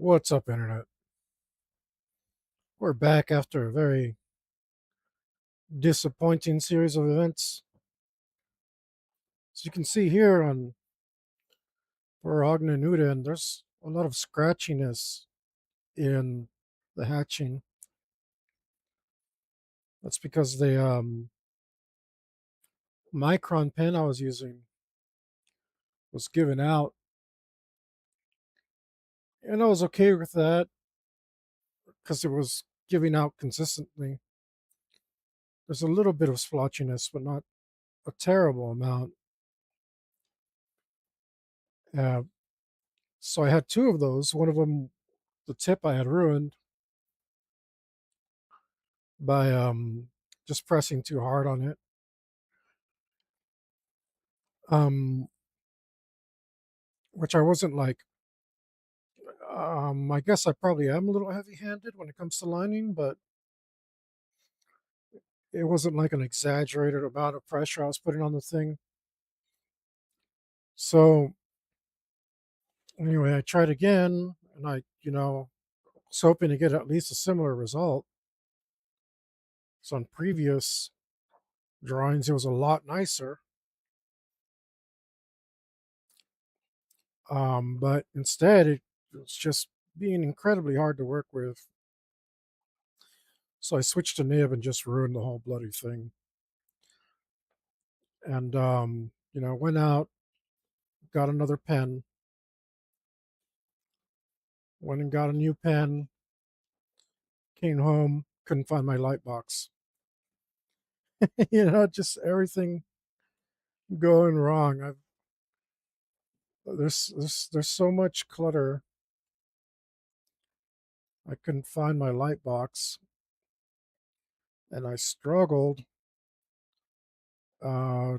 What's up, Internet? We're back after a very disappointing series of events. As you can see here on Nuda, and there's a lot of scratchiness in the hatching. That's because the micron pen I was using was given out, and I was okay with that because it was giving out consistently. There's a little bit of splotchiness, but not a terrible amount. Uh, so I had two of those. One of them, the tip I had ruined by just pressing too hard on it. Which I wasn't like. I guess I probably am a little heavy-handed when it comes to lining, but it wasn't like an exaggerated amount of pressure I was putting on the thing. So anyway, I tried again, and I, was hoping to get at least a similar result. So on previous drawings, it was a lot nicer. But instead, it was just being incredibly hard to work with. So I switched to nib and just ruined the whole bloody thing. And went out, got another pen, went and got a new pen, came home, couldn't find my light box. Just everything going wrong. There's so much clutter. I couldn't find my light box, and I struggled. Uh,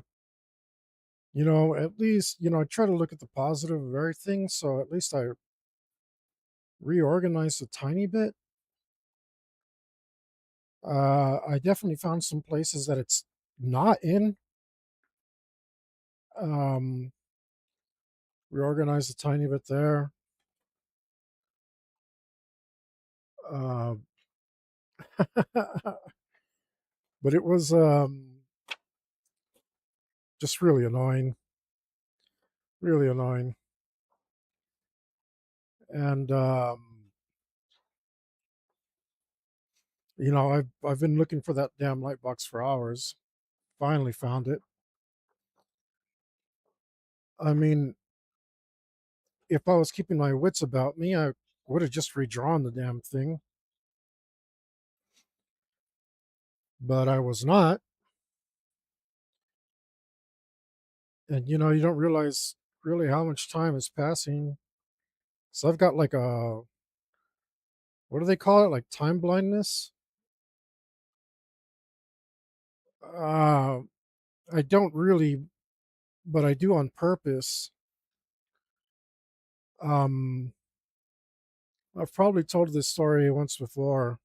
at least I try to look at the positive of everything. So at least I reorganized a tiny bit. I definitely found some places that it's not in. Um, Reorganized a tiny bit there. Uh, but it was just really annoying, really annoying. And I've been looking for that damn light box for hours. Finally found it. I mean, if I was keeping my wits about me, I would have just redrawn the damn thing. But I was not. And you don't realize really how much time is passing. So I've got like a, what do they call it? Like time blindness? Uh I don't really, but I do on purpose. Um I've probably told this story once before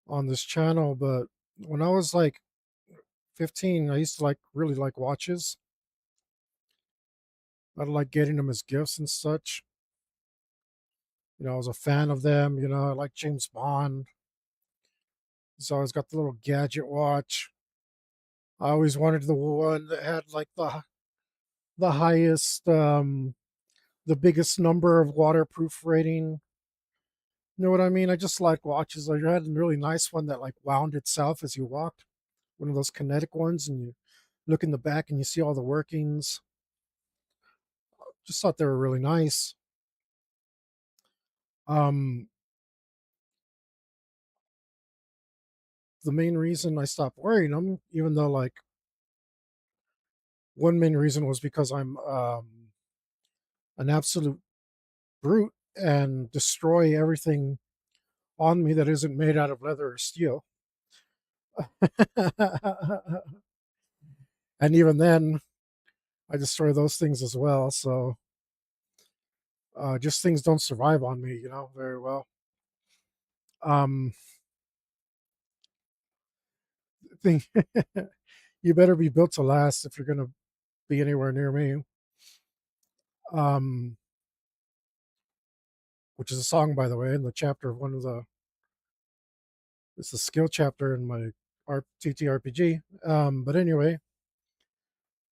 on this channel, but when I was like 15, I used to really like watches. I like getting them as gifts and such. I was a fan of them. I like James Bond. So I always got the little gadget watch. I always wanted the one that had like the highest, the biggest number of waterproof rating. You know what I mean? I just like watches. I had a really nice one that like wound itself as you walked. One of those kinetic ones, and you look in the back and you see all the workings. Just thought they were really nice. Um, the main reason I stopped wearing them, even though like one main reason was because I'm an absolute brute and destroy everything on me that isn't made out of leather or steel. And even then, I destroy those things as well. So just things don't survive on me, very well. Um, thing you better be built to last if you're going to be anywhere near me. Um, which is a song, by the way, in the chapter of one of the, it's the skill chapter in my TTRPG. But anyway,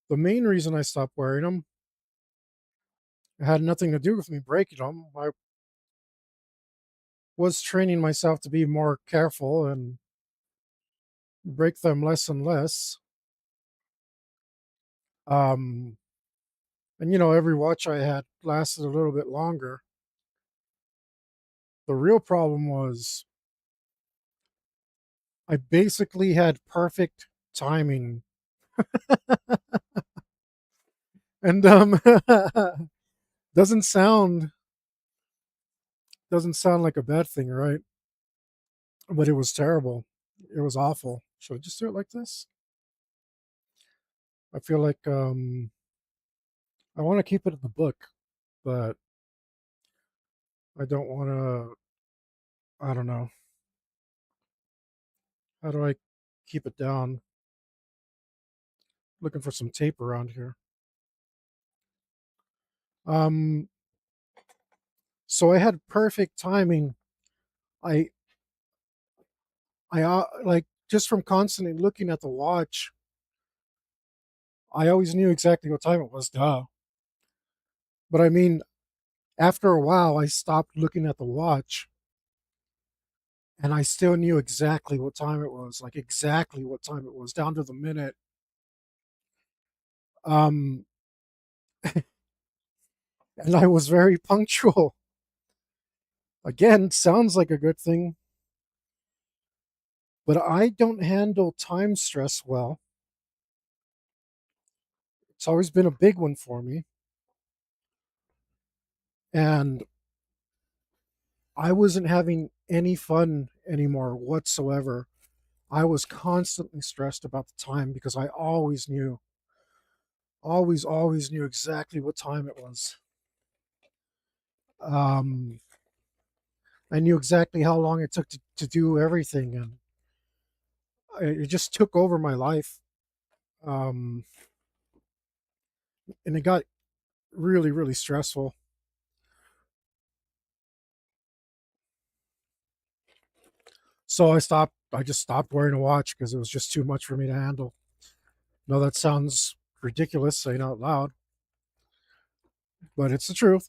the main reason I stopped wearing them had nothing to do with me breaking them. I was training myself to be more careful and break them less and less. Um, and every watch I had lasted a little bit longer. The real problem was I basically had perfect timing, and doesn't sound doesn't sound like a bad thing, right? But it was terrible. It was awful. Should I just do it like this? I feel like I want to keep it in the book, but I don't want to. I don't know. How do I keep it down? Looking for some tape around here. Um, so I had perfect timing. I like just from constantly looking at the watch. I always knew exactly what time it was. Duh. But I mean, after a while, I stopped looking at the watch, and I still knew exactly what time it was, like exactly what time it was, down to the minute. Um, and I was very punctual. Again, sounds like a good thing, but I don't handle time stress well. It's always been a big one for me. And I wasn't having any fun anymore whatsoever. I was constantly stressed about the time because I always knew exactly what time it was. Um, I knew exactly how long it took to do everything, and it just took over my life. Um, and it got really, really stressful. So I just stopped wearing a watch because it was just too much for me to handle. No, that sounds ridiculous saying out loud, but it's the truth.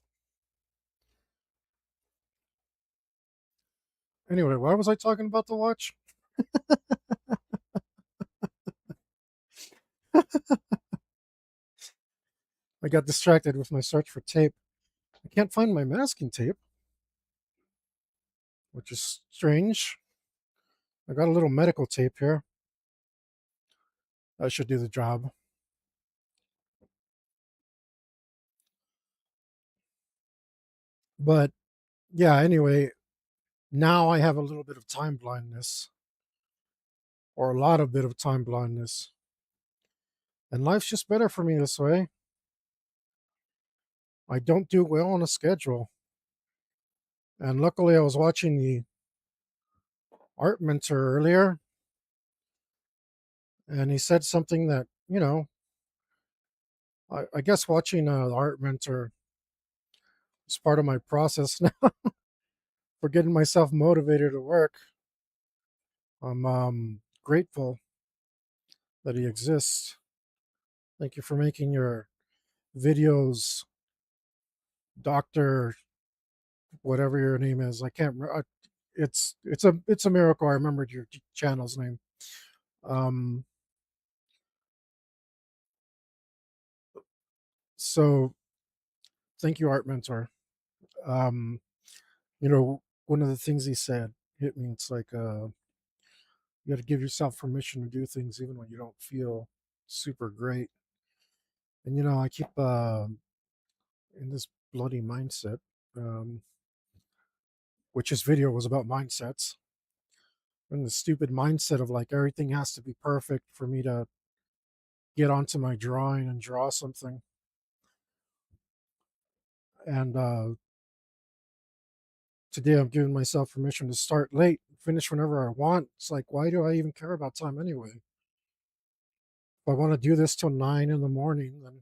Anyway, why was I talking about the watch? I got distracted with my search for tape. I can't find my masking tape, which is strange. I got a little medical tape here. That should do the job. But yeah, anyway, now I have a little bit of time blindness, or a lot of bit of time blindness. And life's just better for me this way. I don't do well on a schedule. And luckily, I was watching the art mentor earlier, and he said something that, I guess watching the art mentor is part of my process now for getting myself motivated to work. I'm grateful that he exists. Thank you for making your videos, Doctor, whatever your name is. I can't remember. It's a miracle. I remembered your channel's name. Um, so thank you, Art Mentor. Um, one of the things he said hit me. It's like you got to give yourself permission to do things even when you don't feel super great. And I keep in this bloody mindset, um, which this video was about mindsets, and the stupid mindset of like everything has to be perfect for me to get onto my drawing and draw something. And today I'm giving myself permission to start late, finish whenever I want. It's like, why do I even care about time anyway? If I want to do this till 9 in the morning, then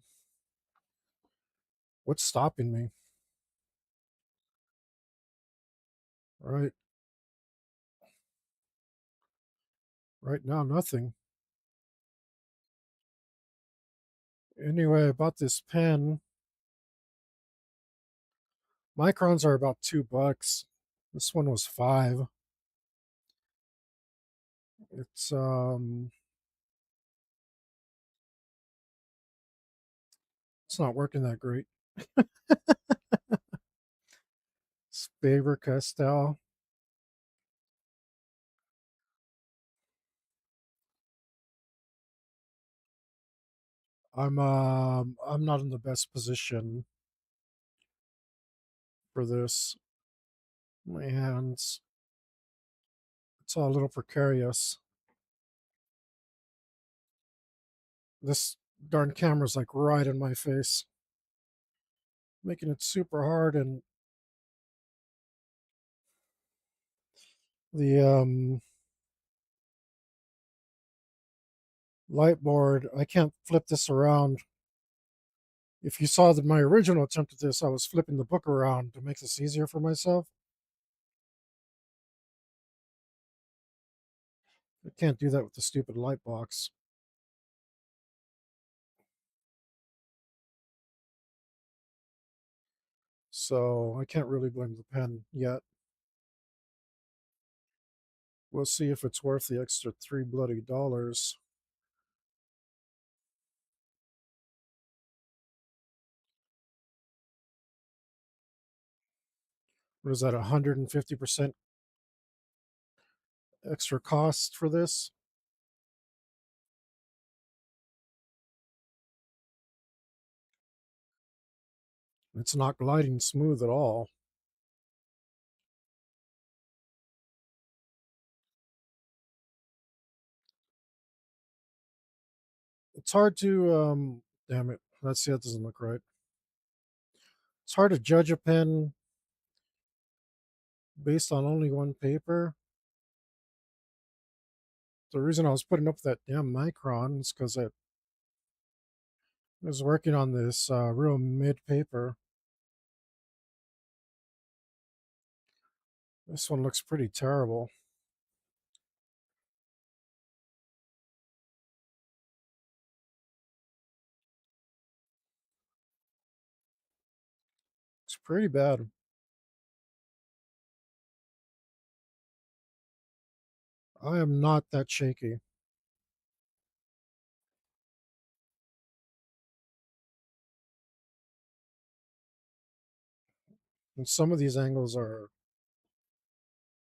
what's stopping me? Right, right now, nothing. Anyway, I bought this pen. Microns are about $2. This one was 5. It's it's not working that great. It's Faber Castell. I'm not in the best position for this. My hands, it's all a little precarious. This darn camera's like right in my face, making it super hard. And the light board, I can't flip this around. If you saw my original attempt at this, I was flipping the book around to make this easier for myself. I can't do that with the stupid light box. So I can't really blame the pen yet. We'll see if it's worth the extra $3 bloody. What is that, 150% extra cost for this? It's not gliding smooth at all. It's hard to, damn it. Let's see, that doesn't look right. It's hard to judge a pen based on only one paper. The reason I was putting up that damn micron is because I was working on this real mid paper. This one looks pretty terrible. It's pretty bad. I am not that shaky. And some of these angles are,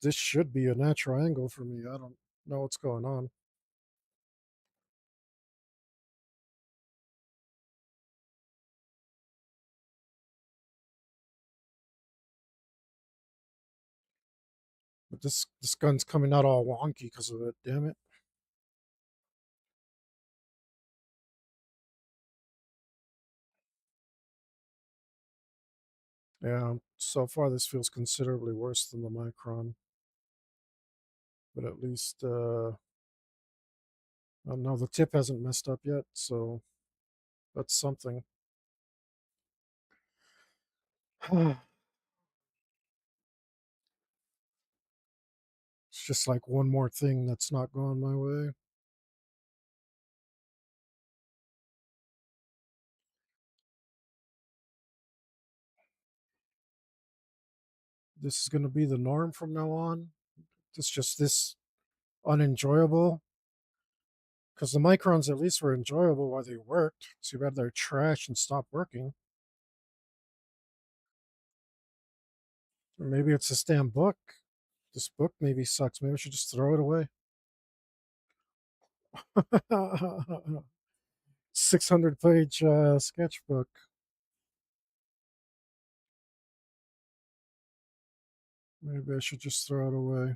this should be a natural angle for me. I don't know what's going on. But this gun's coming out all wonky because of it, damn it. Yeah, so far this feels considerably worse than the micron. But at least I don't know, the tip hasn't messed up yet, so that's something. It's just like one more thing that's not going my way. This is going to be the norm from now on. It's just this unenjoyable. Because the microns at least were enjoyable while they worked. Too bad they're trash and stop working. Or maybe it's this damn book. This book maybe sucks. Maybe I should just throw it away. 600-page sketchbook. Maybe I should just throw it away.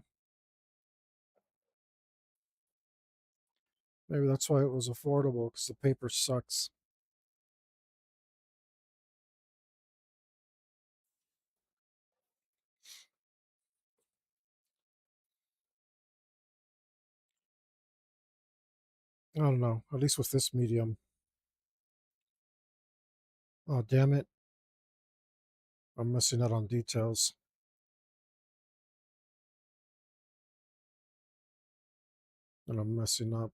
Maybe that's why it was affordable, because the paper sucks. I don't know. At least with this medium. Oh, damn it. I'm missing out on details. And I'm messing up.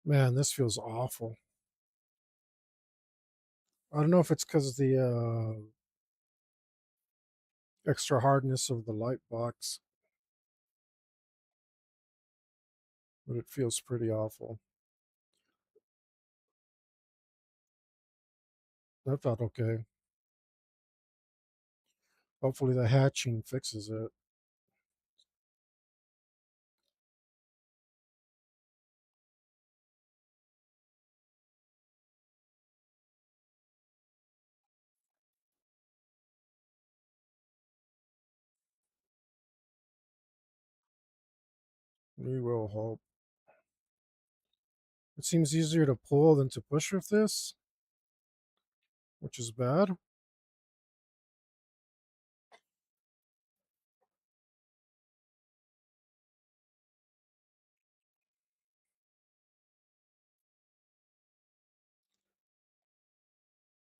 Man, this feels awful. I don't know if it's because of the extra hardness of the light box, but it feels pretty awful. That felt okay. Hopefully the hatching fixes it. We will hope. It seems easier to pull than to push with this, which is bad.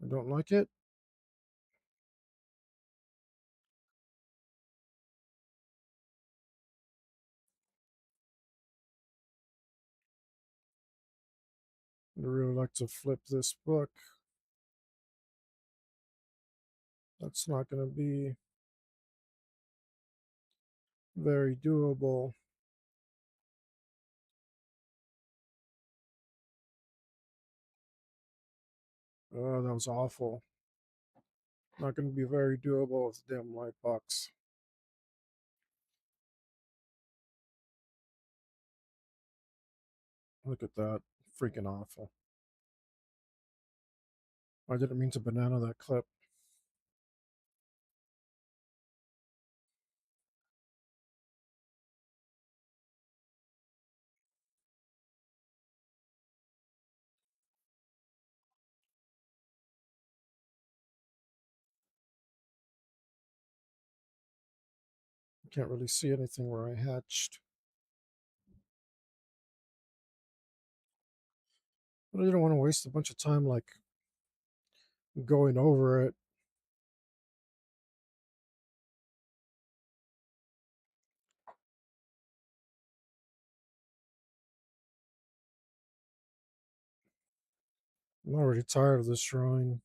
I don't like it. I'd really like to flip this book. That's not going to be very doable. Oh, that was awful. Not going to be very doable with the damn light box. Look at that. Freaking awful. I didn't mean to banana that clip. Can't really see anything where I hatched. But I didn't want to waste a bunch of time like going over it. I'm already tired of this drawing.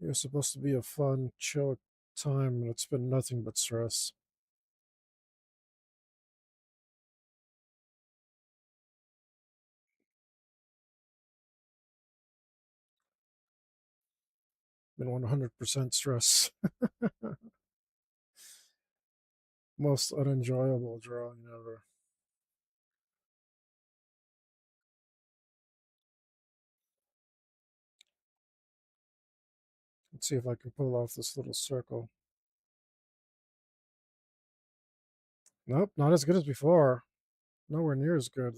It was supposed to be a fun, chill time, and it's been nothing but stress. Been 100% stress. Most unenjoyable drawing ever. Let's see if I can pull off this little circle. Nope, not as good as before. Nowhere near as good.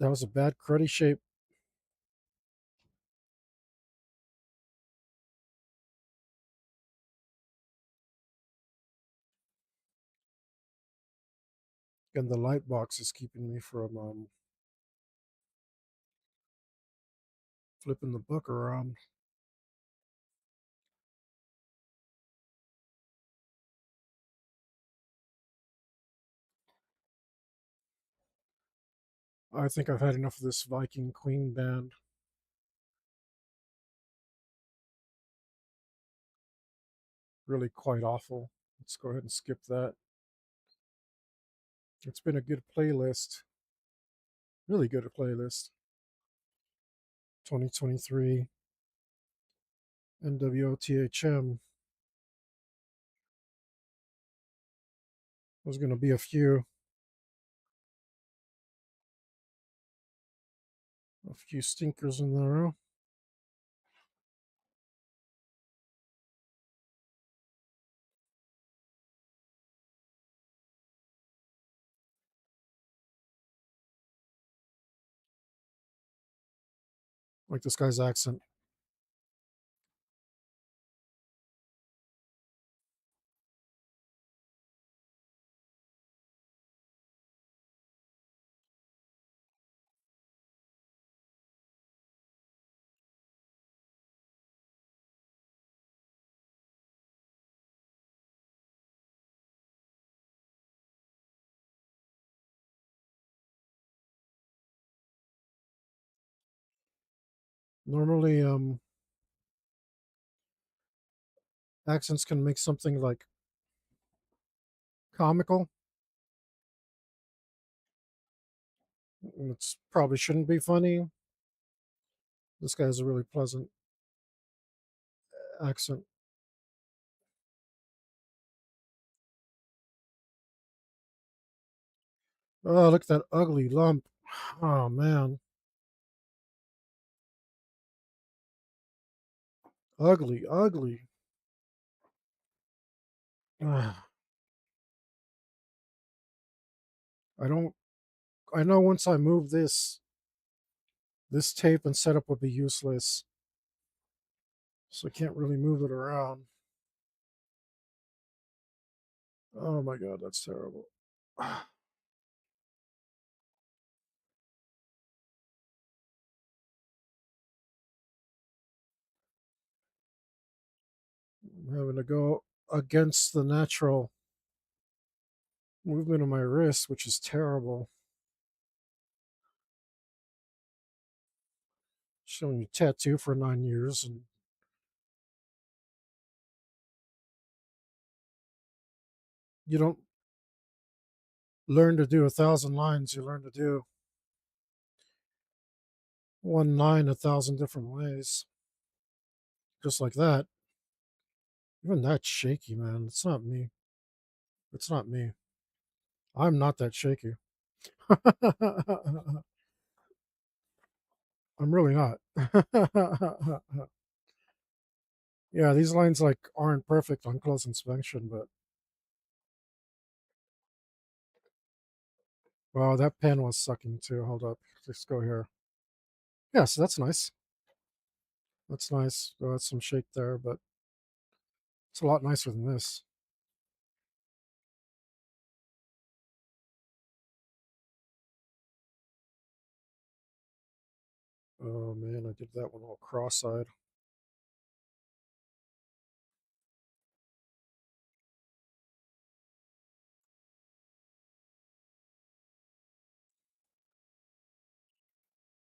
That was a bad cruddy shape. And the light box is keeping me from flipping the book around. I think I've had enough of this Viking Queen band. Really quite awful. Let's go ahead and skip that. It's been a good playlist. Really good playlist. 2023 NWOTHM. There's going to be a few stinkers in there. Like this guy's accent. Normally, accents can make something like comical. It's probably shouldn't be funny. This guy has a really pleasant accent. Oh, look at that ugly lump. Oh man, ugly, ugly. Ah, I don't. I know once I move this tape and setup would be useless, so I can't really move it around. Oh my god, that's terrible. Ah, I'm having to go against the natural movement of my wrist, which is terrible. Showing you tattoo for 9 years, and you don't learn to do 1,000 lines. You learn to do one line 1,000 different ways, just like that. Even that's shaky, man. It's not me. It's not me. I'm not that shaky. I'm really not. Yeah, these lines like aren't perfect on close inspection, but wow, that pen was sucking too. Hold up, let's go here. Yeah, so that's nice. That's nice. That's some shake there, but it's a lot nicer than this. Oh man, I did that one all cross-eyed.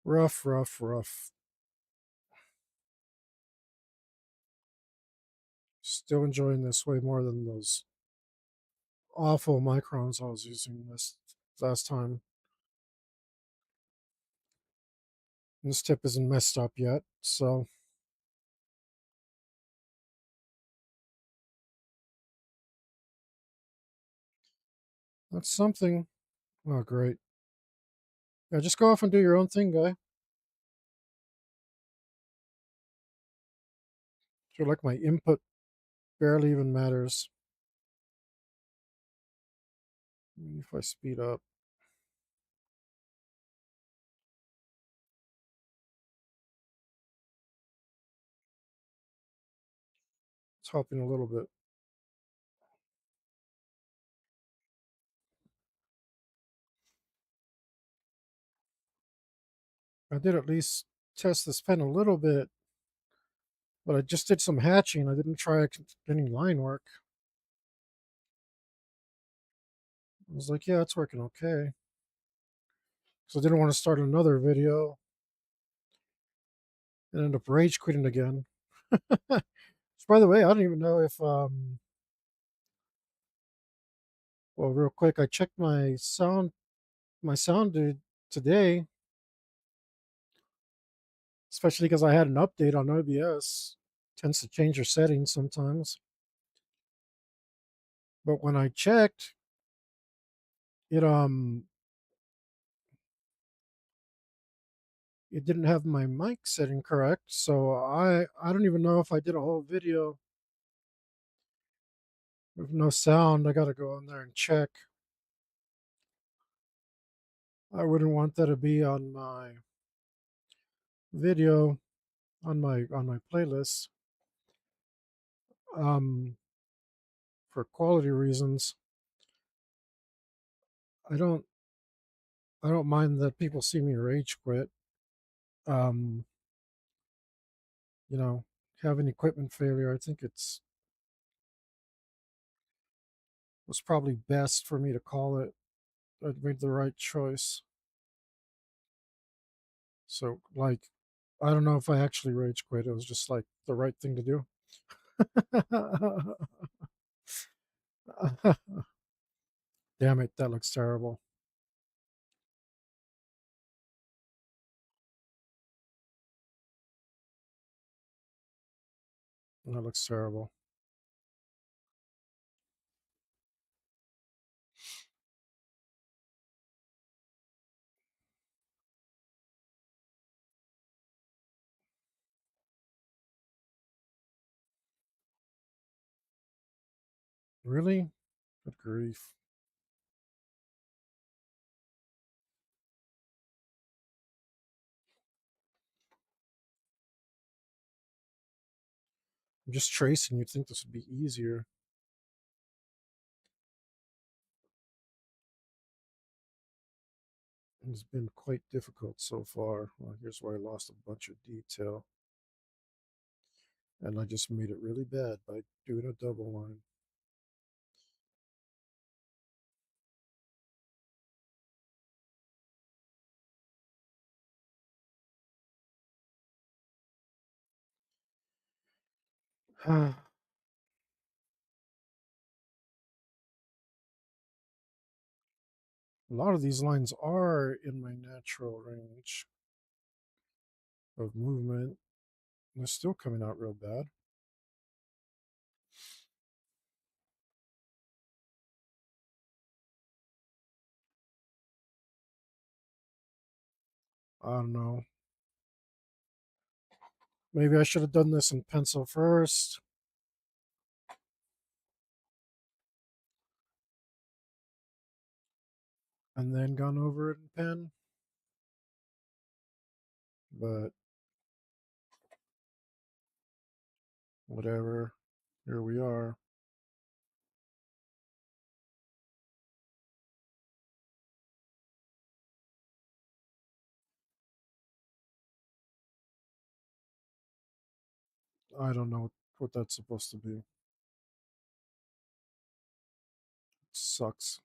Rough, rough, rough. Still enjoying this way more than those awful microns I was using this last time. This tip isn't messed up yet, so that's something. Oh, great. Yeah, just go off and do your own thing, guy. I feel like my input barely even matters. Maybe if I speed up, it's helping a little bit. I did at least test this pen a little bit, but I just did some hatching. I didn't try any line work. I was like, yeah, it's working okay. So I didn't want to start another video and end up rage quitting again. So by the way, I don't even know if well, real quick, I checked my sound dude today, especially because I had an update on OBS. Tends to change your settings sometimes. But when I checked, it it didn't have my mic setting correct. So I don't even know if I did a whole video with no sound. I gotta go in there and check. I wouldn't want that to be on my video on my playlist. Um, for quality reasons, I don't I don't mind that people see me rage quit. Um, you know, having equipment failure, I think it's was probably best for me to call it. I made the right choice. So like, I don't know if I actually rage quit. It was just like the right thing to do. Damn it, that looks terrible. That looks terrible. Really? Good grief. I'm just tracing. You'd think this would be easier. It's been quite difficult so far. Well, here's where I lost a bunch of detail. And I just made it really bad by doing a double line. A lot of these lines are in my natural range of movement. And they're still coming out real bad. I don't know. Maybe I should have done this in pencil first and then gone over it in pen. But whatever. Here we are. I don't know what that's supposed to be. It sucks.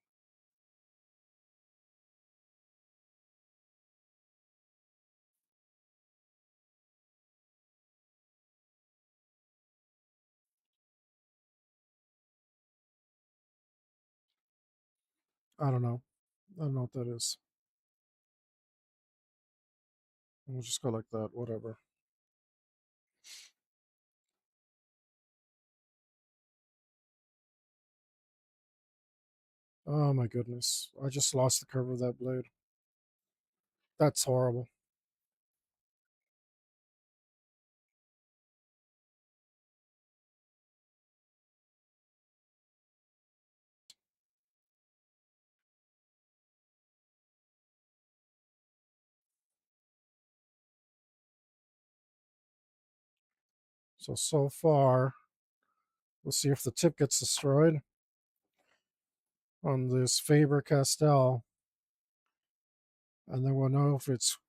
I don't know. I don't know what that is. We'll just go like that. Whatever. Oh my goodness. I just lost the curve of that blade. That's horrible. So far, we'll see if the tip gets destroyed on this Faber Castell, and then we'll know if it's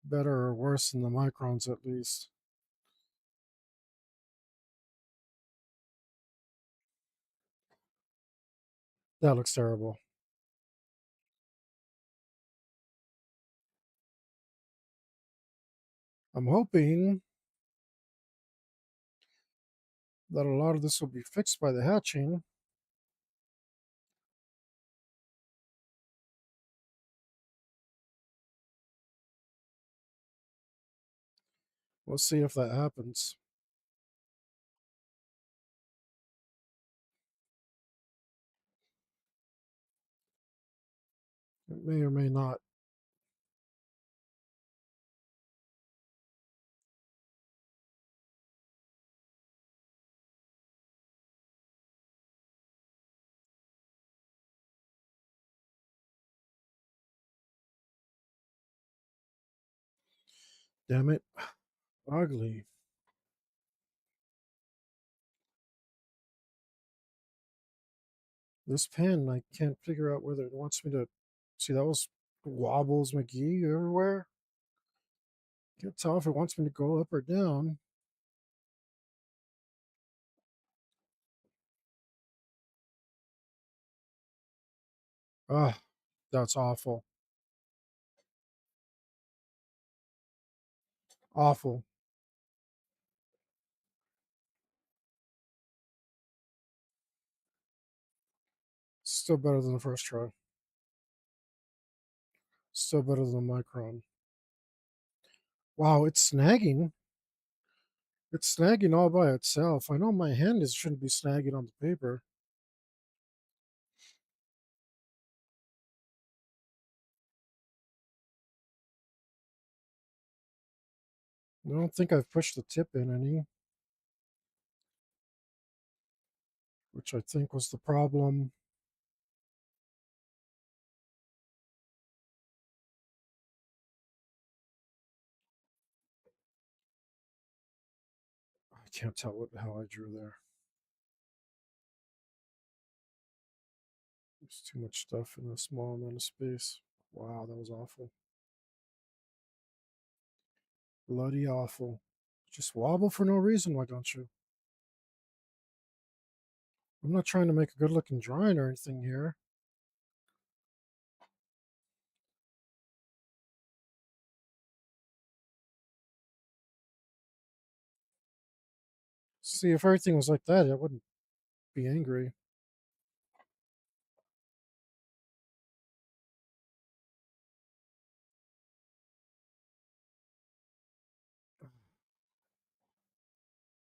better or worse than the microns at least. That looks terrible. I'm hoping that a lot of this will be fixed by the hatching. We'll see if that happens. It may or may not. Damn it. Ugly. This pen, I can't figure out whether it wants me to. See, that was Wobbles McGee everywhere. Can't tell if it wants me to go up or down. Ah, that's awful. Awful. Still better than the first try. Still better than the Micron. Wow, it's snagging. It's snagging all by itself. I know my hand shouldn't be snagging on the paper. I don't think I've pushed the tip in any, which I think was the problem. I can't tell what the hell I drew there. There's too much stuff in a small amount of space. Wow, that was awful. Bloody awful. Just wobble for no reason, why don't you? I'm not trying to make a good looking drawing or anything here. See, if everything was like that, I wouldn't be angry.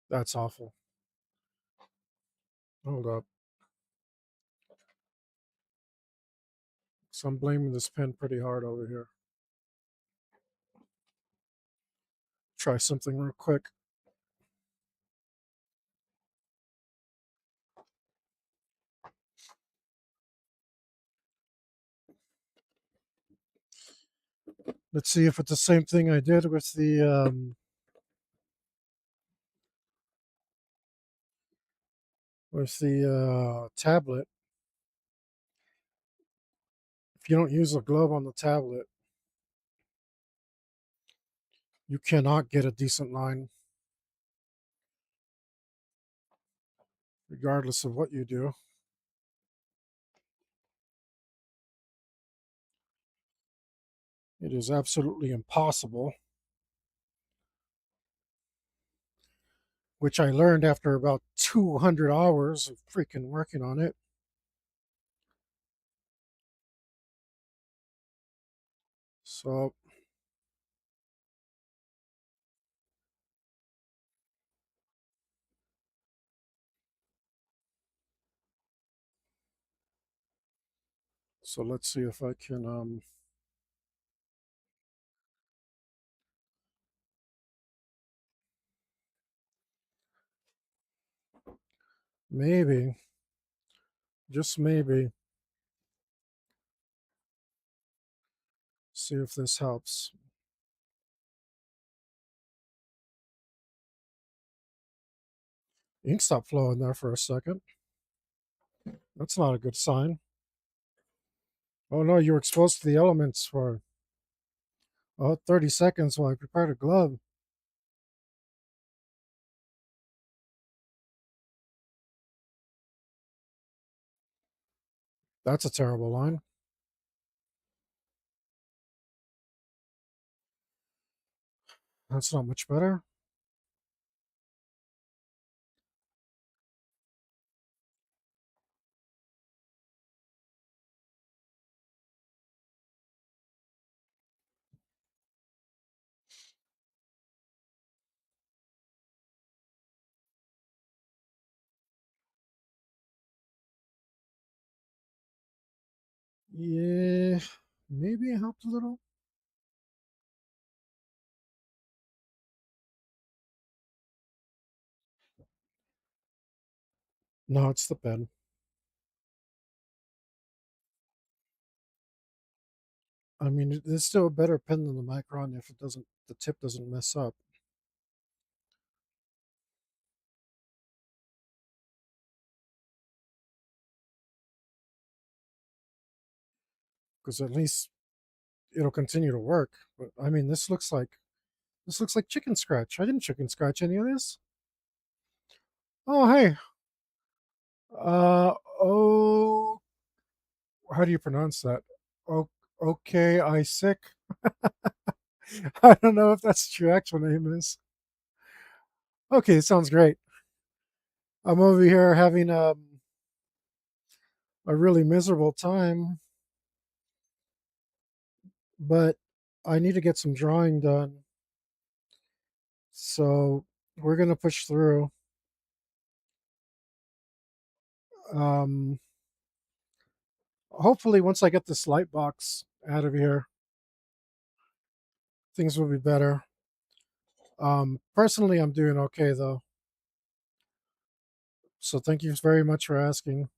That's awful. Hold up. So I'm blaming this pen pretty hard over here. Try something real quick. Let's see if it's the same thing I did with the tablet. If you don't use a glove on the tablet, you cannot get a decent line, regardless of what you do. It is absolutely impossible, which I learned after about 200 hours of freaking working on it. So let's see if I can maybe, just maybe, see if this helps. Ink stopped flowing there for a second. That's not a good sign. Oh no, you were exposed to the elements for 30 seconds while I prepared a glove. That's a terrible line. That's not much better. Yeah, maybe it helped a little. No, it's the pen. I mean, it's still a better pen than the Micron if the tip doesn't mess up. Because at least it'll continue to work. But I mean, this looks like chicken scratch. I didn't chicken scratch any of this. Oh hey, oh, how do you pronounce that? Oh, okay, Isaac. I don't know if that's what your actual name is. Okay, sounds great. I'm over here having a really miserable time, but I need to get some drawing done. So we're gonna push through. Um, Hopefully, once I get this light box out of here, things will be better. Personally, I'm doing okay though. So thank you very much for asking.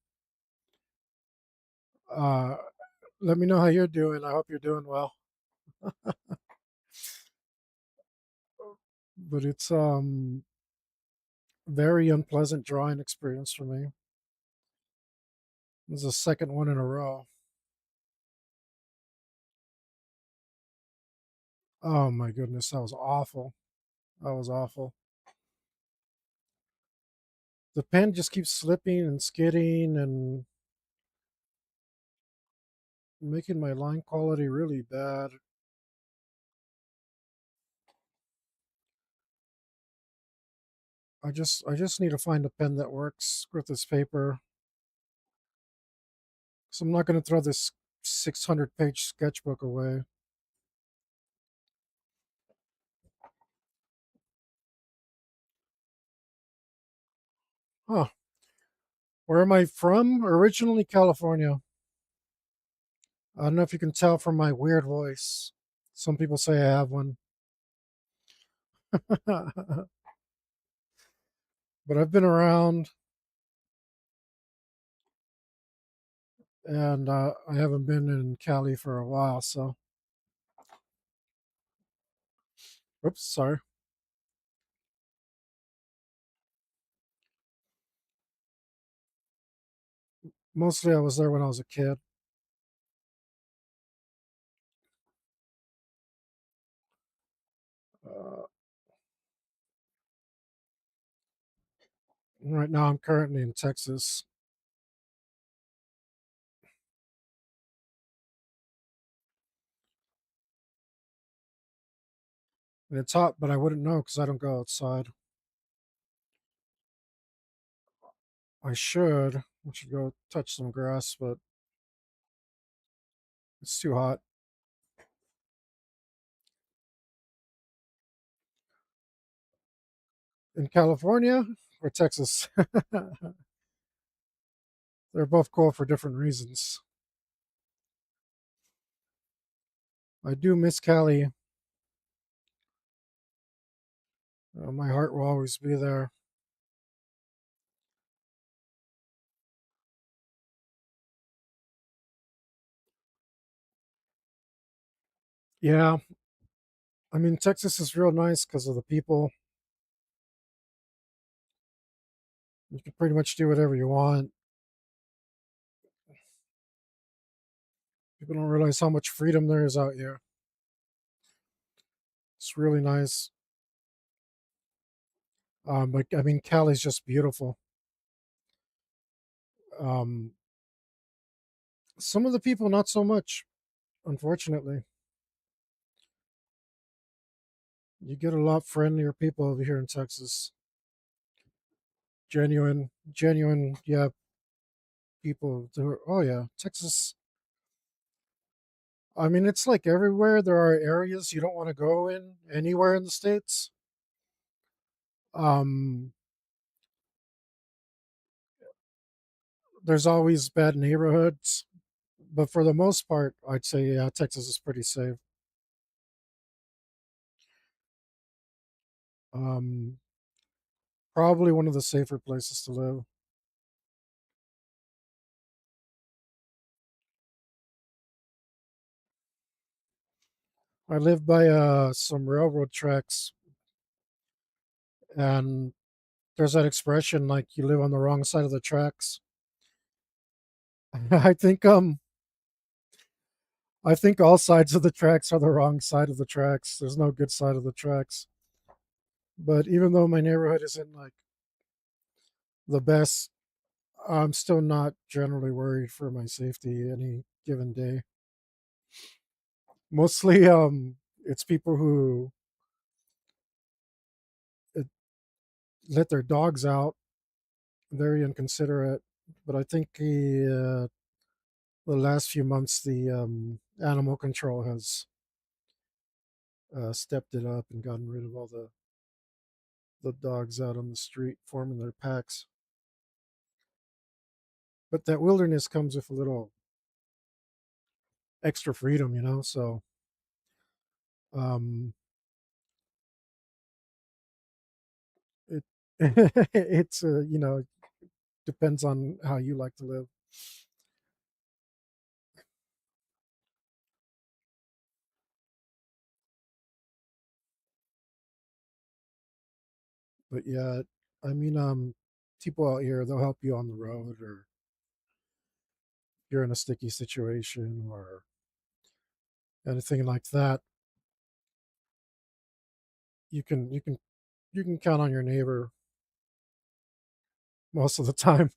Uh, Let me know how you're doing. I hope you're doing well. But it's very unpleasant drawing experience for me. This is the second one in a row. Oh my goodness, that was awful. That was awful. The pen just keeps slipping and skidding and making my line quality really bad. I just need to find a pen that works with this paper. So I'm not going to throw this 600-page sketchbook away. Huh. Where am I from? Originally California. I don't know if you can tell from my weird voice. Some people say I have one. But I've been around and I haven't been in Cali for a while, so oops, sorry. Mostly I was there when I was a kid. Uh, right now I'm currently in Texas. And it's hot, but I wouldn't know because I don't go outside. I should. I should go touch some grass, but it's too hot. In California or Texas? They're both cool for different reasons. I do miss Cali. My heart will always be there. Yeah, I mean, Texas is real nice because of the people. You can pretty much do whatever you want. People don't realize how much freedom there is out here. It's really nice. But I mean, Cali's just beautiful. Um, some of the people, not so much, unfortunately. You get a lot friendlier people over here in Texas. Genuine, yeah, people. Oh yeah, Texas. I mean, it's like everywhere. There are areas you don't want to go in anywhere in the states. Um, there's always bad neighborhoods, but for the most part, I'd say yeah, Texas is pretty safe. Um, Probably one of the safer places to live. I live by some railroad tracks, and there's that expression like you live on the wrong side of the tracks. I think I think all sides of the tracks are the wrong side of the tracks. There's no good side of the tracks. But even though my neighborhood isn't like the best, I'm still not generally worried for my safety any given day. Mostly it's people who uh, let their dogs out, very inconsiderate. But I think the last few months the animal control has stepped it up and gotten rid of all the dogs out on the street forming their packs. But that wilderness comes with a little extra freedom, you know. So um, it it's you know, depends on how you like to live. But yeah, I mean, people out here they'll help you on the road, or you're in a sticky situation or anything like that. You can count on your neighbor most of the time.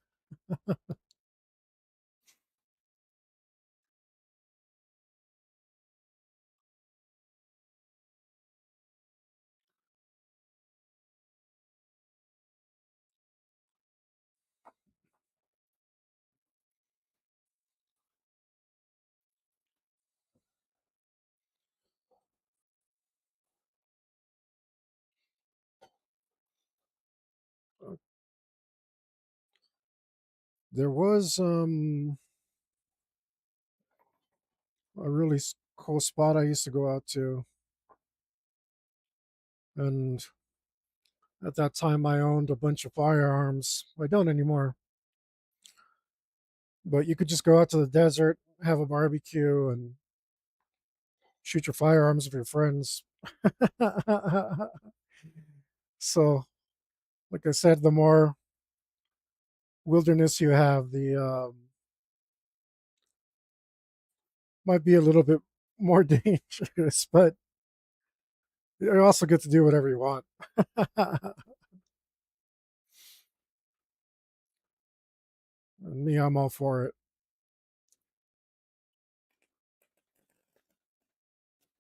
There was a really cool spot I used to go out to, and at that time I owned a bunch of firearms. I don't anymore, but you could just go out to the desert, have a barbecue, and shoot your firearms with your friends. So, like I said, the more wilderness you have, the might be a little bit more dangerous, but you also get to do whatever you want. And me, I'm all for it.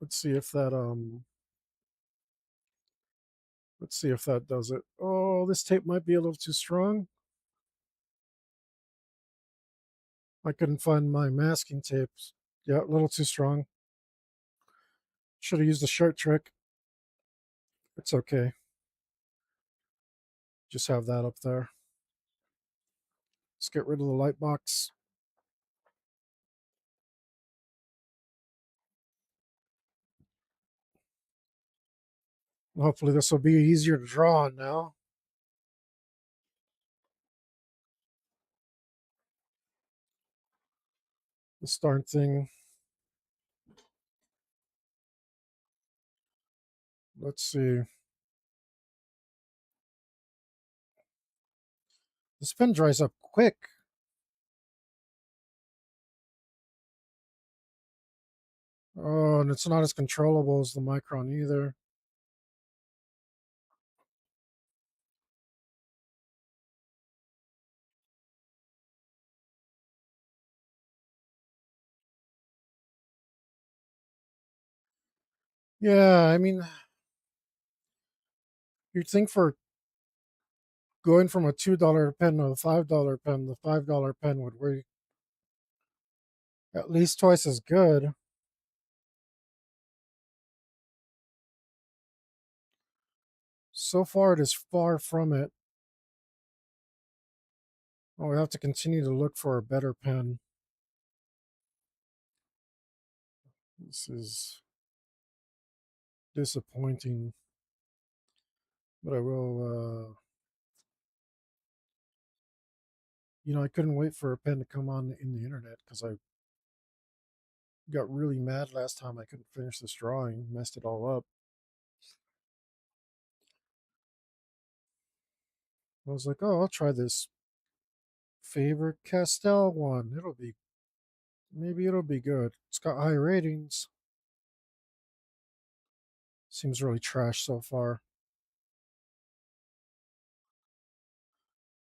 Let's see if that let's see if that does it. Oh, this tape might be a little too strong. I couldn't find my masking tapes. Yeah, a little too strong. Should have used the shirt trick. It's okay. Just have that up there. Let's get rid of the light box. Hopefully this will be easier to draw on now. This darn thing. Let's see. This pen dries up quick. Oh, and it's not as controllable as the Micron either. Yeah, I mean, you'd think for going from a $2 pen to a $5 pen, the $5 pen would work at least twice as good. So far, it is far from it. Oh, we have to continue to look for a better pen. This is disappointing, but I will. I couldn't wait for a pen to come on in the internet because I Got really mad last time I couldn't finish this drawing, messed it all up. I was like, oh, I'll try this Faber-Castell one. Maybe it'll be good. It's got high ratings. Seems really trash so far.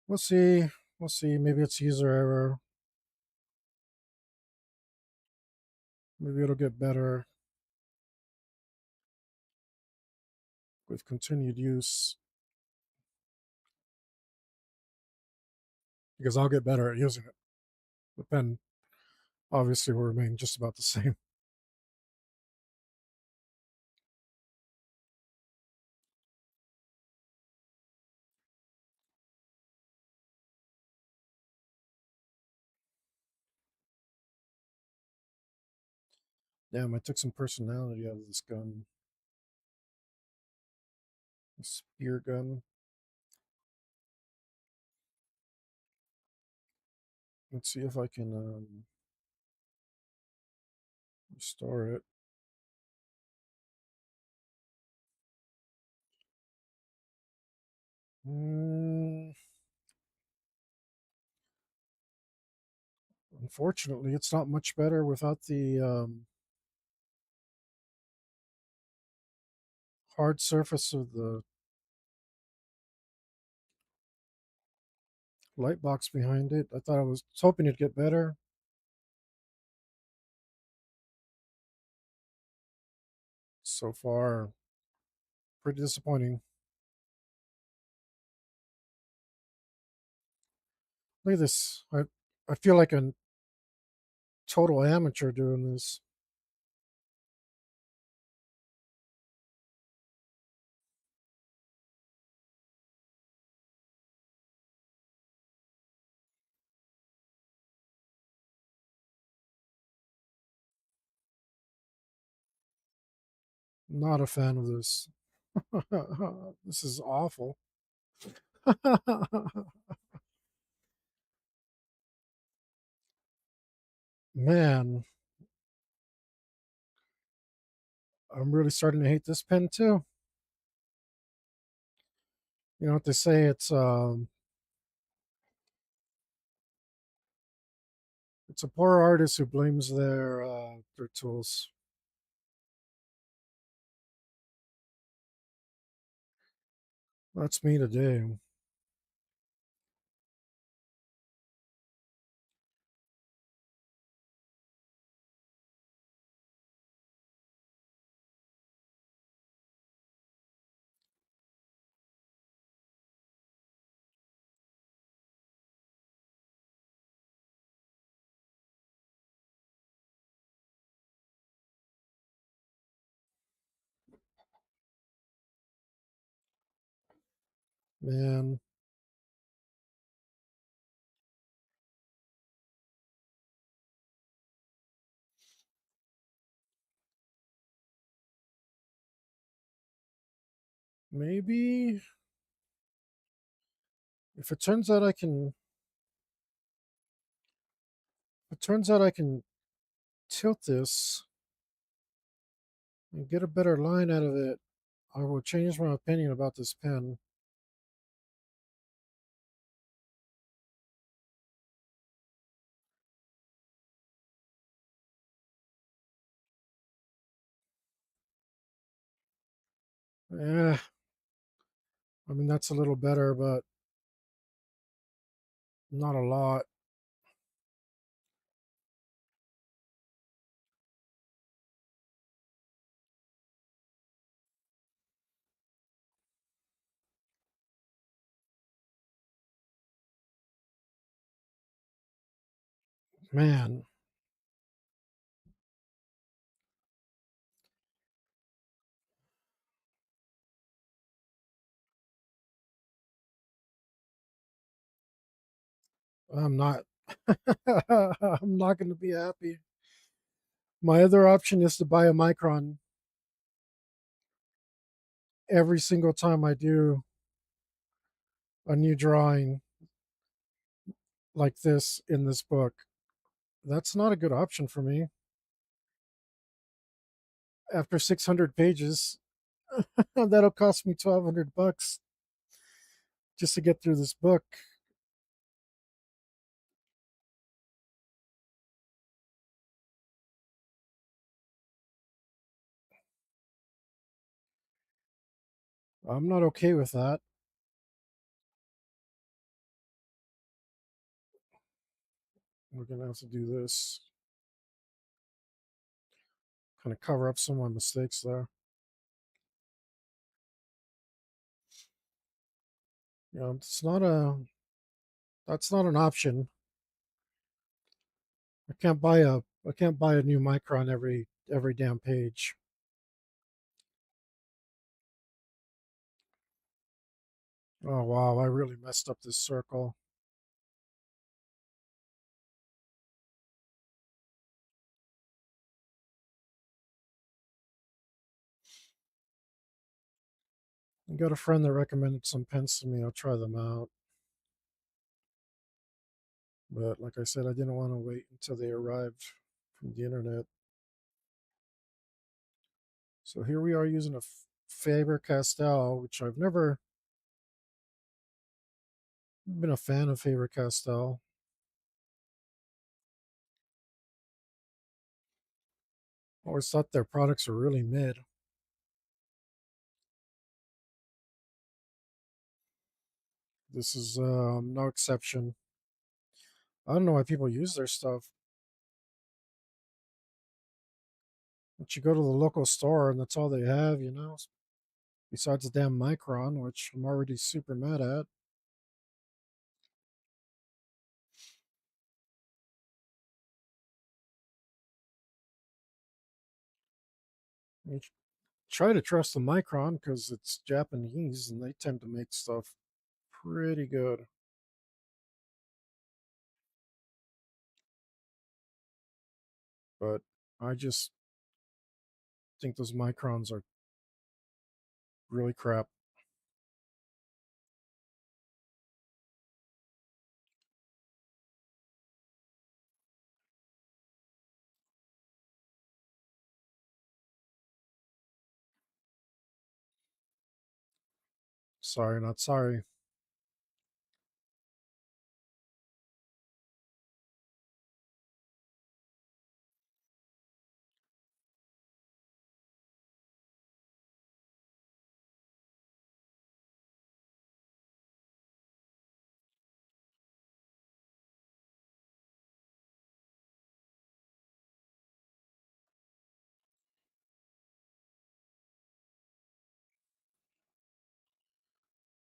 We'll see. We'll see. Maybe it's user error. Maybe it'll get better with continued use. Because I'll get better at using it. The pen obviously will remain just about the same. Damn, I took some personality out of this gun. A spear gun. Let's see if I can restore it. Unfortunately, it's not much better without the hard surface of the light box behind it. I was hoping it'd get better. So far, pretty disappointing. Look at this. I feel like a total amateur doing this. Not a fan of this. This is awful. Man, I'm really starting to hate this pen too. You know what they say? It's a poor artist who blames their tools. That's me today. Man, maybe if it turns out I can, if it turns out I can tilt this and get a better line out of it, I will change my opinion about this pen. Yeah, I mean that's a little better, but not a lot. Man, I'm not. I'm not going to be happy. My other option is to buy a micron every single time I do a new drawing like this in this book. That's not a good option for me. after 600 pages, that'll cost me 1,200 bucks just to get through this book. I'm not okay with that. We're gonna have to do this. Kind of cover up some of my mistakes there. It's not a that's not an option. I can't buy a new micron every damn page. Oh wow, I really messed up this circle. I got a friend that recommended some pens to me. I'll try them out. But like I said, I didn't want to wait until they arrived from the internet. So here we are using a Faber Castell, which I've never been a fan of Faber Castell. Always thought their products were really mid. This is no exception. I don't know why people use their stuff. But you go to the local store and that's all they have, besides the damn Micron, which I'm already super mad at. You try to trust the Micron because it's Japanese and they tend to make stuff pretty good. But I just think those Microns are really crap. Sorry, not sorry.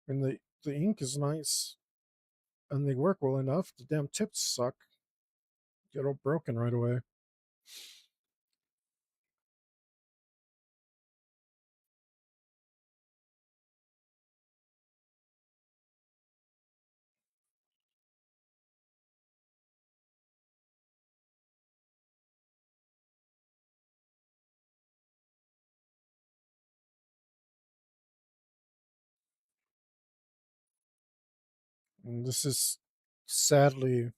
And the ink is nice and they work well enough. The damn tips suck. Get all broken right away. And this is sadly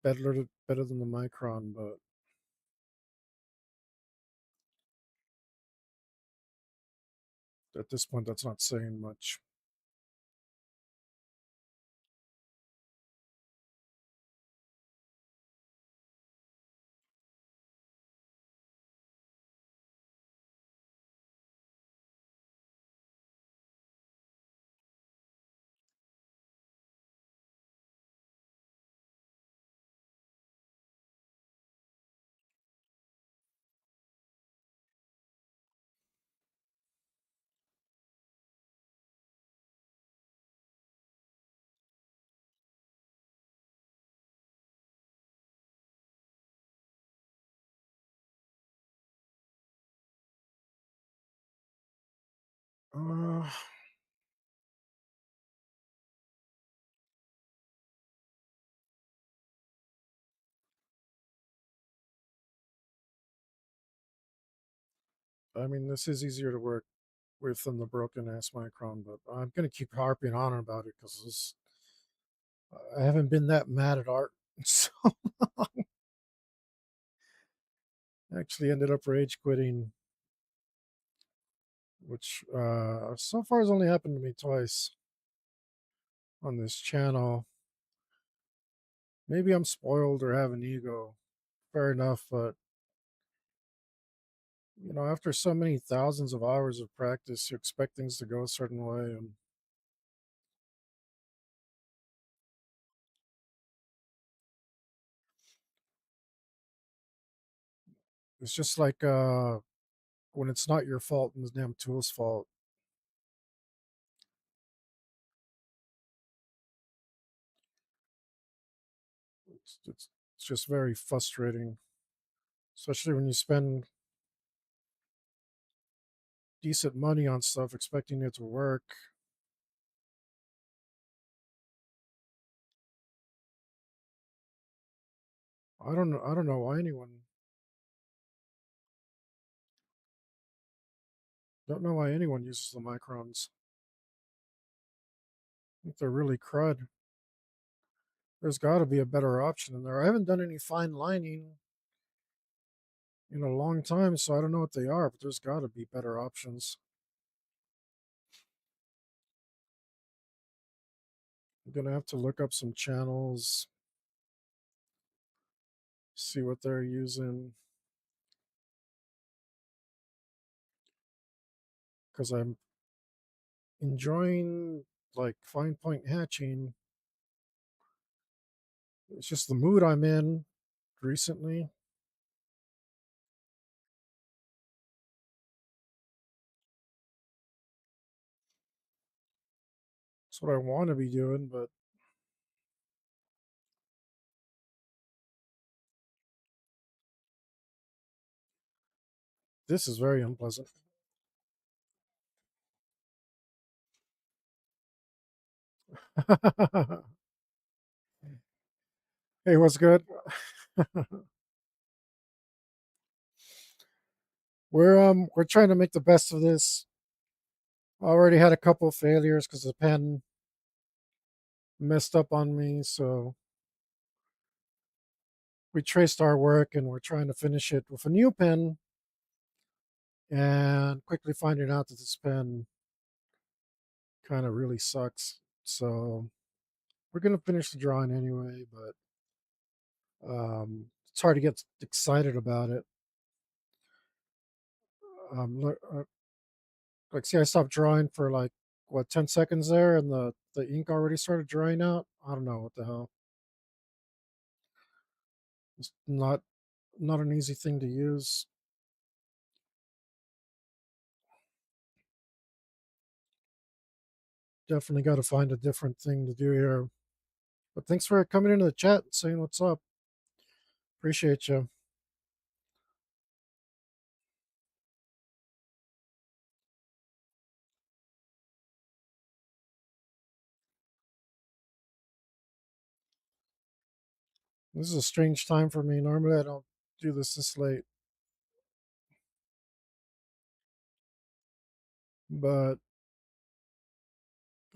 better than the Micron, but at this point, that's not saying much. Uh, I mean, this is easier to work with than the broken ass Micron, but I'm gonna keep harping on about it because I haven't been that mad at art. So Actually ended up rage quitting, which so far has only happened to me twice on this channel. Maybe I'm spoiled or have an ego. Fair enough, but after so many thousands of hours of practice, you expect things to go a certain way, and it's just like when it's not your fault and the damn tool's fault. It's just very frustrating, especially when you spend decent money on stuff expecting it to work. I don't know why anyone don't know why anyone uses the microns. I think they're really crud. There's got to be a better option in there. I haven't done any fine lining in a long time, so I don't know what they are, but there's got to be better options. I'm gonna have to look up some channels, see what they're using, because I'm enjoying like fine point hatching. It's just the mood I'm in recently. It's what I want to be doing, but this is very unpleasant. Hey, what's good? We're trying to make the best of this. I already had a couple of failures because the pen messed up on me, so we traced our work and we're trying to finish it with a new pen, and quickly finding out that this pen kind of really sucks. So we're gonna finish the drawing anyway, but it's hard to get excited about it. Like, see, I stopped drawing for like what 10 seconds there, and the ink already started drying out. I don't know what the hell. It's not an easy thing to use. Definitely got to find a different thing to do here. But thanks for coming into the chat and saying what's up. Appreciate you. This is a strange time for me. Normally I don't do this late, but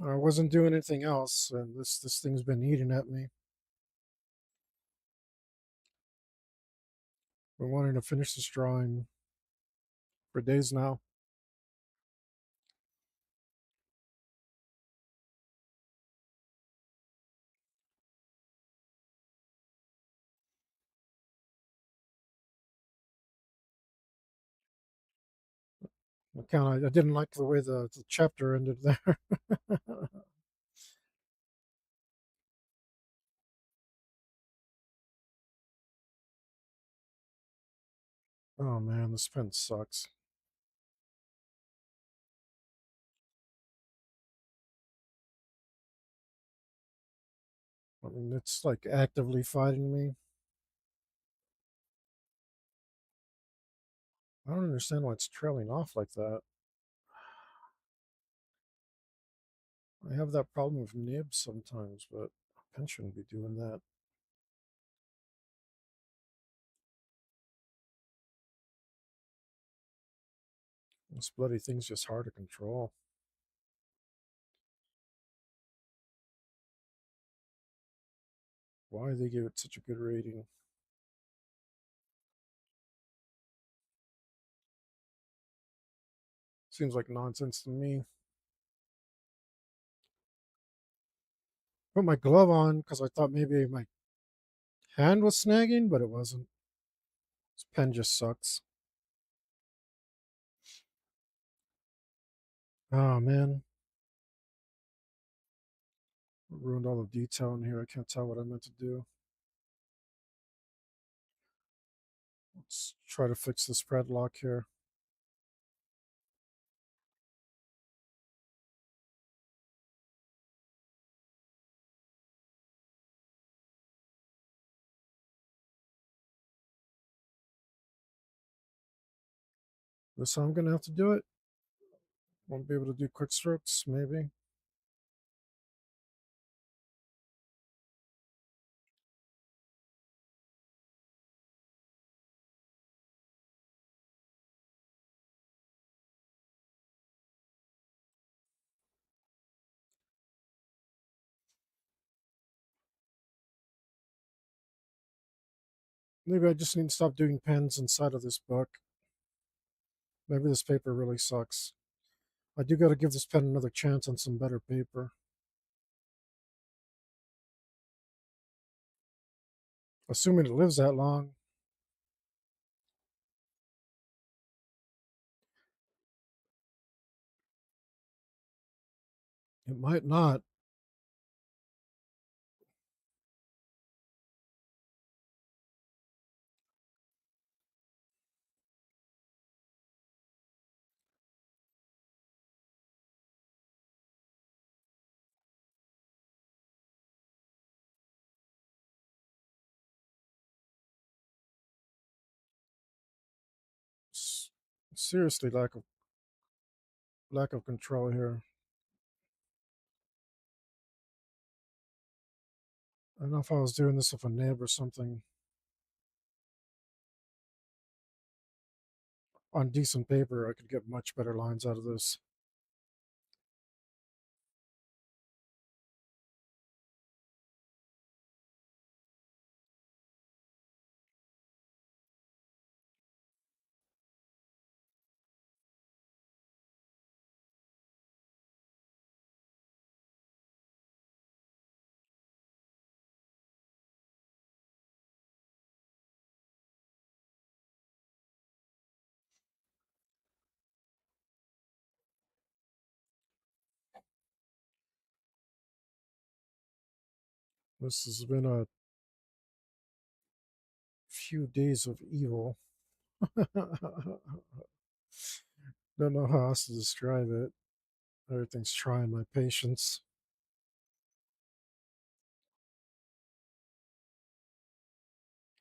I wasn't doing anything else, and this thing's been eating at me. Been wanting to finish this drawing for days now. I didn't like the way the chapter ended there. Oh man, this pen sucks. I mean, it's like actively fighting me. I don't understand why it's trailing off like that. I have that problem with nibs sometimes, but a pen shouldn't be doing that. This bloody thing's just hard to control. Why they give it such a good rating? Seems like nonsense to me. Put my glove on because I thought maybe my hand was snagging, but it wasn't. This pen just sucks. Oh man, ruined all the detail in here. I can't tell what I meant to do. Let's try to fix the spread lock here. This how I'm gonna have to do it. Won't be able to do quick strokes, maybe. Maybe I just need to stop doing pens inside of this book. Maybe this paper really sucks. I do got to give this pen another chance on some better paper. Assuming it lives that long. It might not. Seriously, lack of control here. I don't know if I was doing this with a nib or something. On decent paper, I could get much better lines out of this. This has been a few days of evil. Don't know how else to describe it. Everything's trying my patience.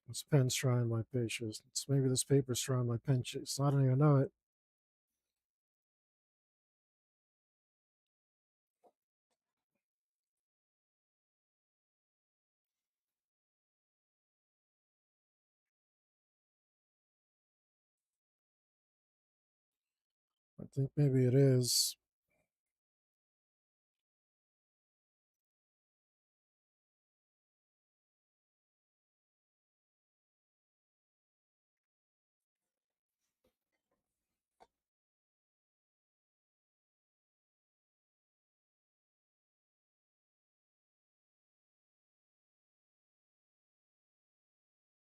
This pen's trying my patience. Maybe this paper's trying my patience. I don't even know it. I think maybe it is.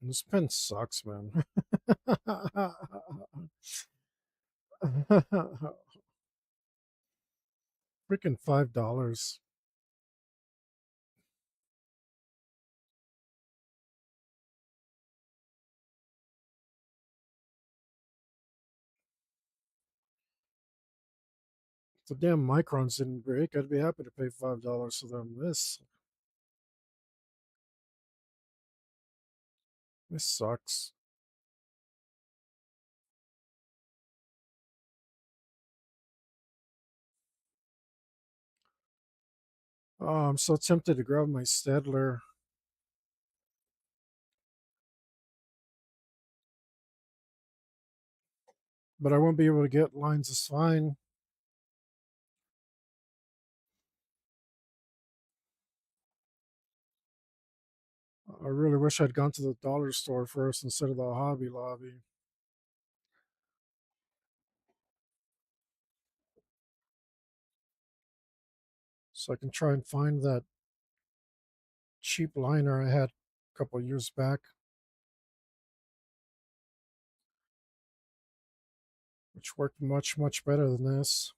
This pen sucks, man. Freaking $5. If the damn microns didn't break, I'd be happy to pay $5 for them. This sucks. Oh, I'm so tempted to grab my Stedler, but I won't be able to get lines as fine. I really wish I'd gone to the dollar store first instead of the Hobby Lobby. So I can try and find that cheap liner I had a couple years back, which worked much, much better than this.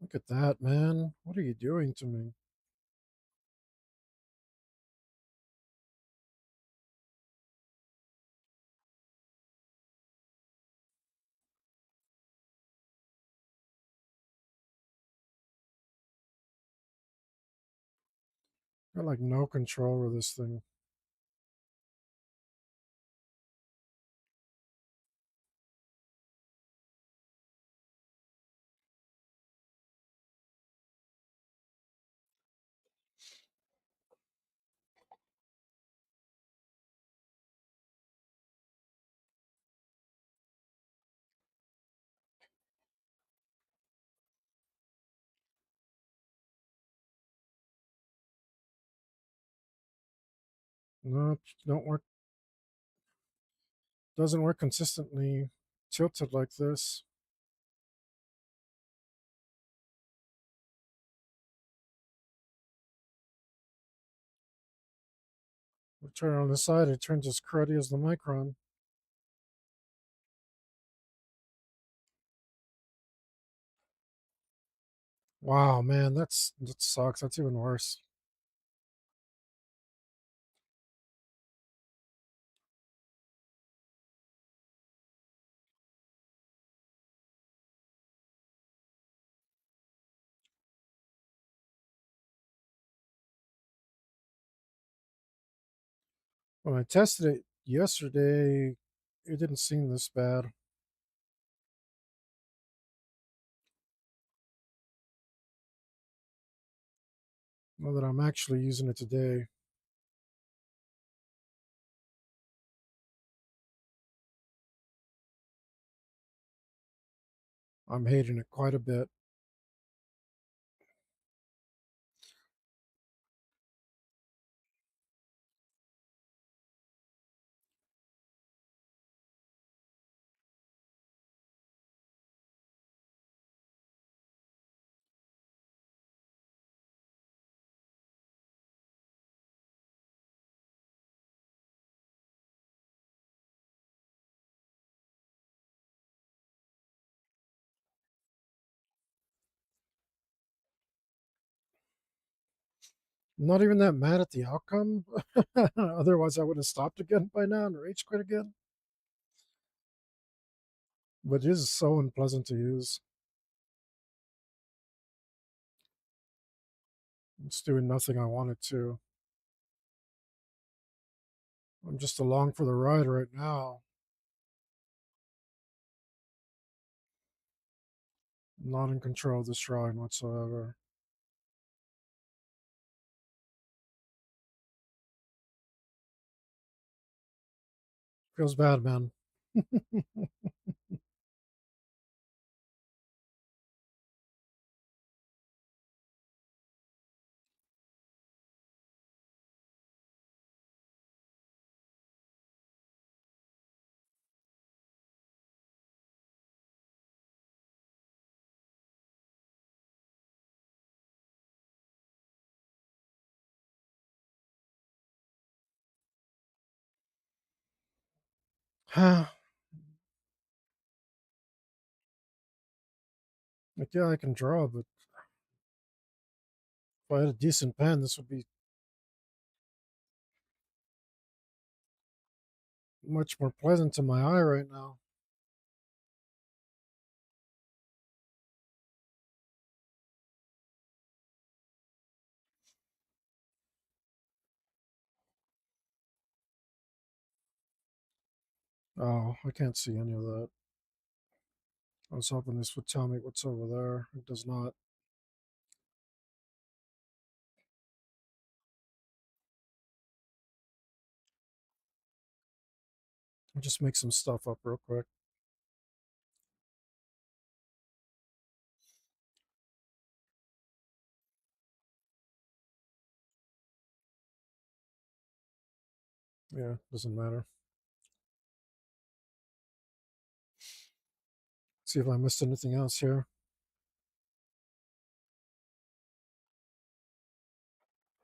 Look at that, man. What are you doing to me? Got like no control over this thing. Nope, don't work. Doesn't work consistently tilted like this. We turn it on the side, it turns as cruddy as the Micron. Wow, man, that sucks. That's even worse. When I tested it yesterday, it didn't seem this bad. Now that I'm actually using it today, I'm hating it quite a bit. I'm not even that mad at the outcome. Otherwise, I would have stopped again by now and rage quit again. But it is so unpleasant to use. It's doing nothing I want it to. I'm just along for the ride right now. I'm not in control of this drawing whatsoever. Feels bad, man. Like, yeah, I can draw, but if I had a decent pen, this would be much more pleasant to my eye right now. Oh, I can't see any of that. I was hoping this would tell me what's over there. It does not. I'll just make some stuff up real quick. Yeah, doesn't matter. See if I missed anything else here.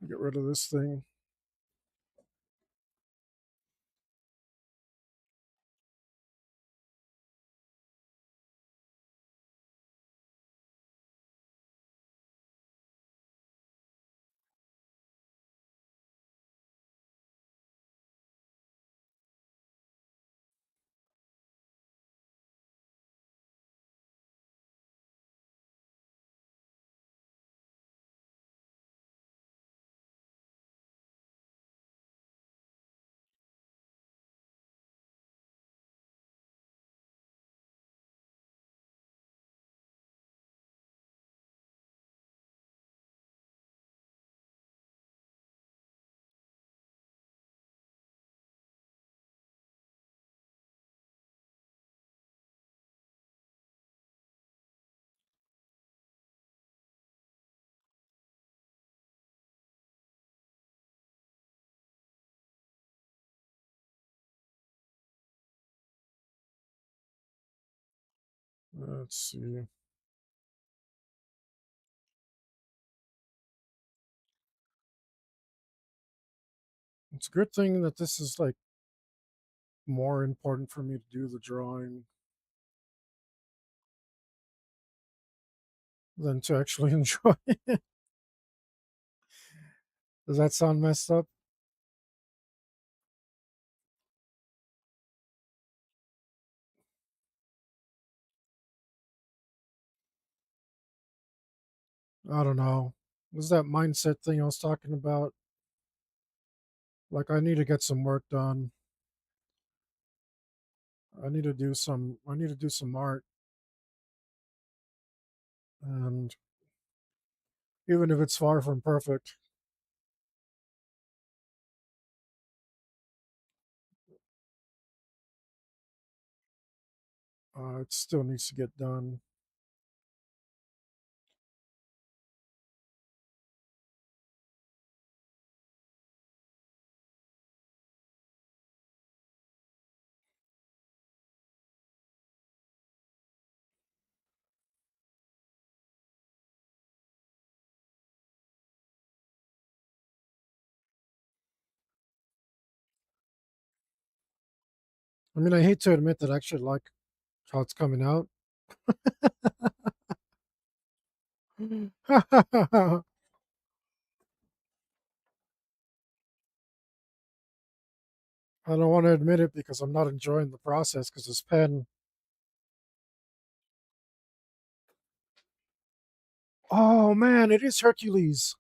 Get rid of this thing. Let's see. It's a good thing that this is like more important for me to do the drawing than to actually enjoy it. Does that sound messed up? I don't know. Was that mindset thing I was talking about? Like, I need to get some work done. I need to do some art, and even if it's far from perfect, it still needs to get done. I mean, I hate to admit that I actually like how it's coming out. I don't want to admit it because I'm not enjoying the process because this pen. Oh man, it is Hercules.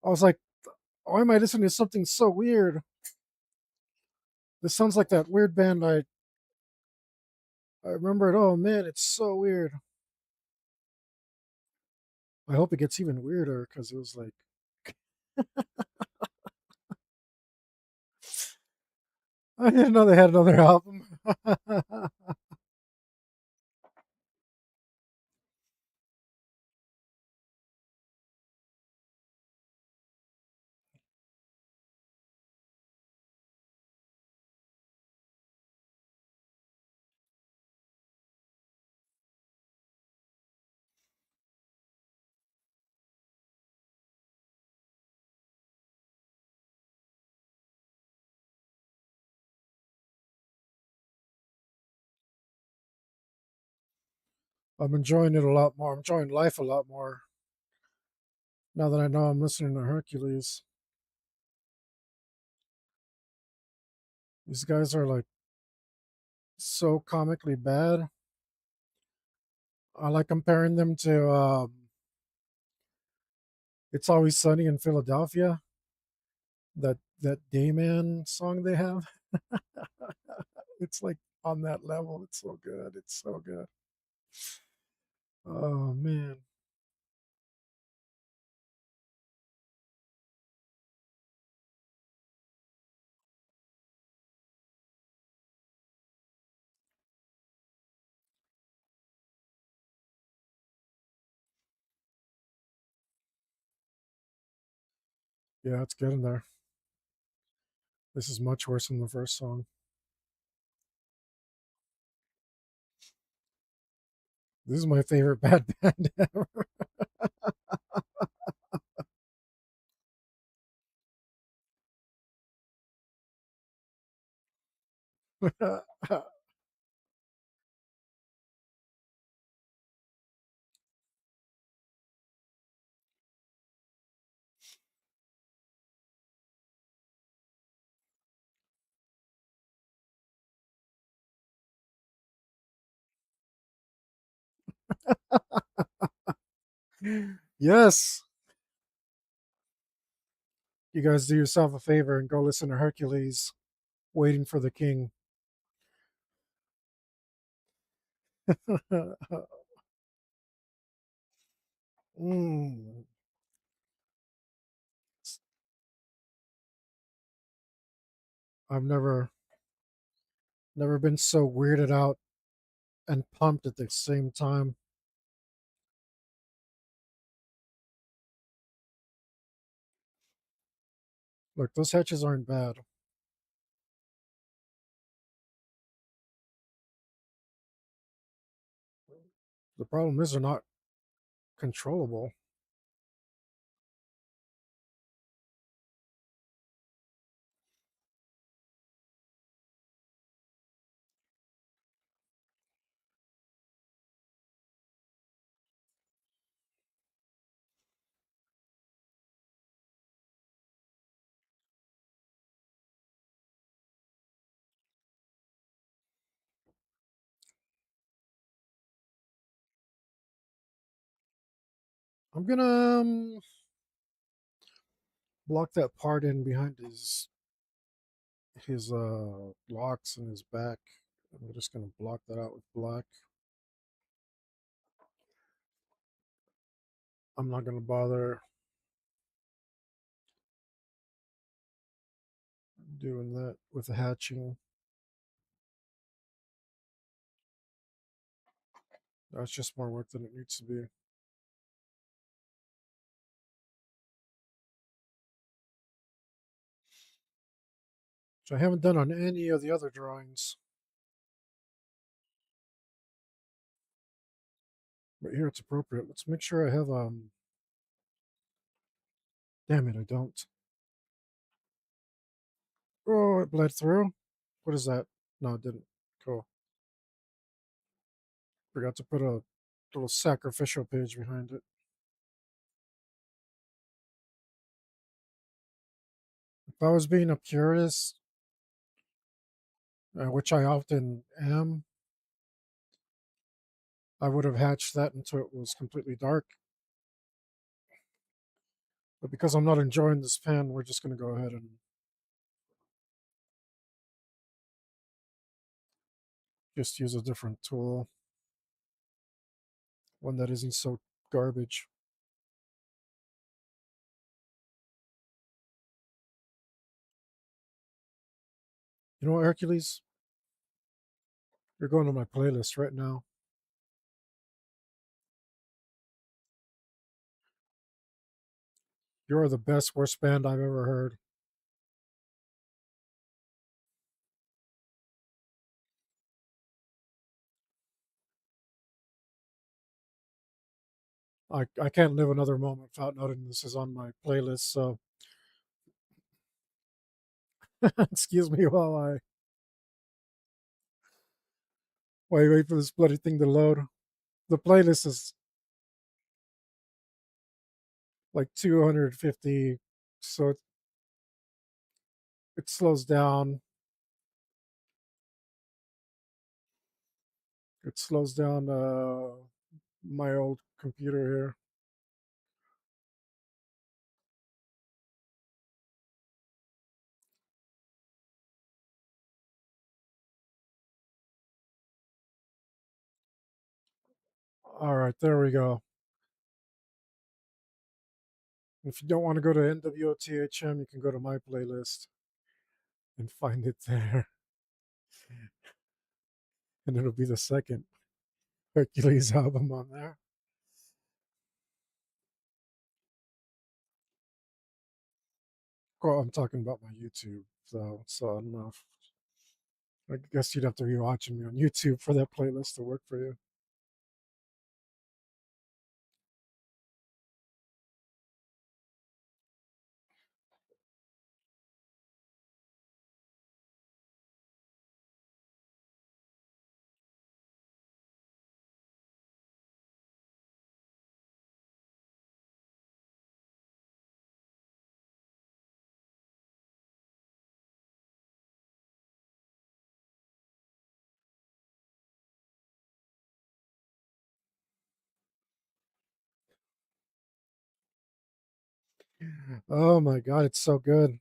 I was like, why am I listening to something so weird? This sounds like that weird band I remember it. Oh man, it's so weird. I hope it gets even weirder because it was like I didn't know they had another album. I'm enjoying it a lot more. I'm enjoying life a lot more now that I know I'm listening to Hercules. These guys are like so comically bad. I like comparing them to It's Always Sunny in Philadelphia, that Dayman song they have. It's like on that level. It's so good. It's so good. Oh man. Yeah, it's getting there. This is much worse than the first song. This is my favorite bad band ever. Yes. You guys do yourself a favor and go listen to Hercules, Waiting for the King. Mm. I've never been so weirded out and pumped at the same time. Look, those hatches aren't bad. The problem is they're not controllable. I'm gonna block that part in behind his locks and his back. I'm just gonna block that out with black. I'm not gonna bother doing that with the hatching. That's just more work than it needs to be. Which I haven't done on any of the other drawings. But here it's appropriate. Let's make sure I have damn it, I don't. Oh, it bled through. What is that? No, it didn't. Cool. Forgot to put a little sacrificial page behind it. If I was being a purist, which I often am, I would have hatched that until it was completely dark. But because I'm not enjoying this pen, we're just going to go ahead and just use a different tool. One that isn't so garbage. You know what, Hercules? You're going to my playlist right now. You're the best worst band I've ever heard. I can't live another moment without noting this is on my playlist. So excuse me while I wait for this bloody thing to load. The playlist is like 250, so it slows down. It slows down my old computer here. All right, there we go. If you don't want to go to NWOTHM, you can go to my playlist and find it there. And it'll be the second Hercules album on there. Well, I'm talking about my YouTube, though, so I don't know if, I guess you'd have to be watching me on YouTube for that playlist to work for you. Oh my god, it's so good.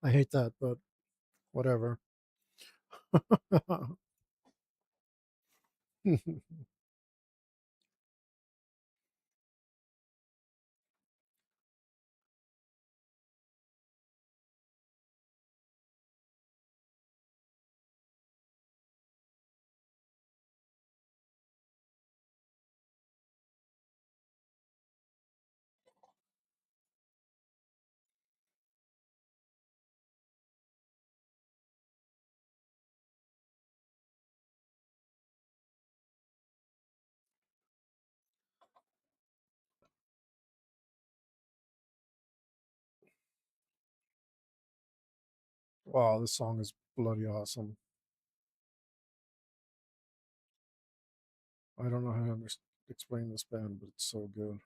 I hate that, but whatever. Wow, this song is bloody awesome. I don't know how to explain this band, but it's so good.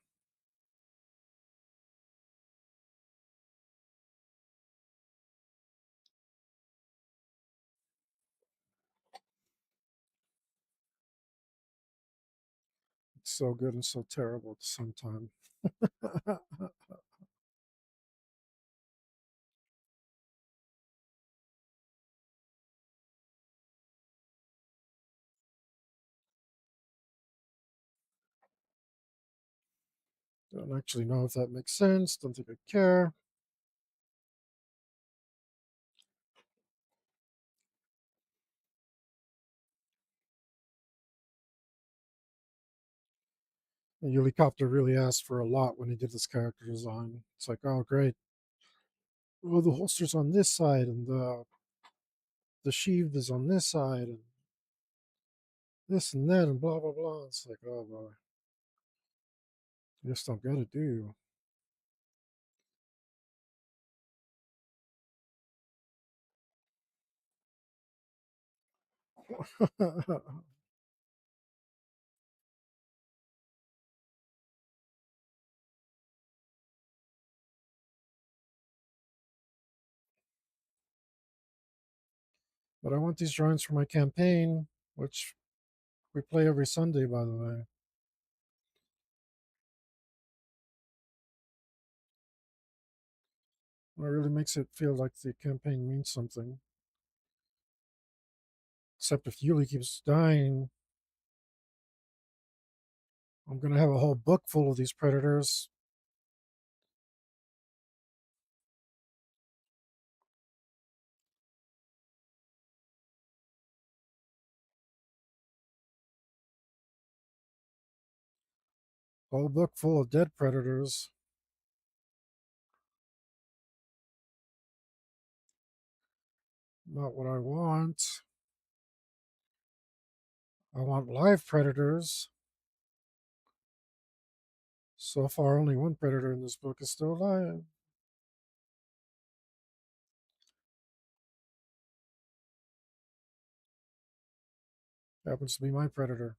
It's so good and so terrible at the same time. Don't actually know if that makes sense. Don't think I care. And Helicopter really asked for a lot when he did this character design. It's like, oh great. Oh, the holster's on this side and the sheath is on this side and this and that and blah blah blah. It's like, oh boy. You just don't get it, do you? But I want these drawings for my campaign, which we play every Sunday, by the way. It really makes it feel like the campaign means something. Except if Yuli keeps dying, I'm gonna have a whole book full of these predators. A whole book full of dead predators. Not what I want. I want live predators. So far, only one predator in this book is still alive. Happens to be my predator.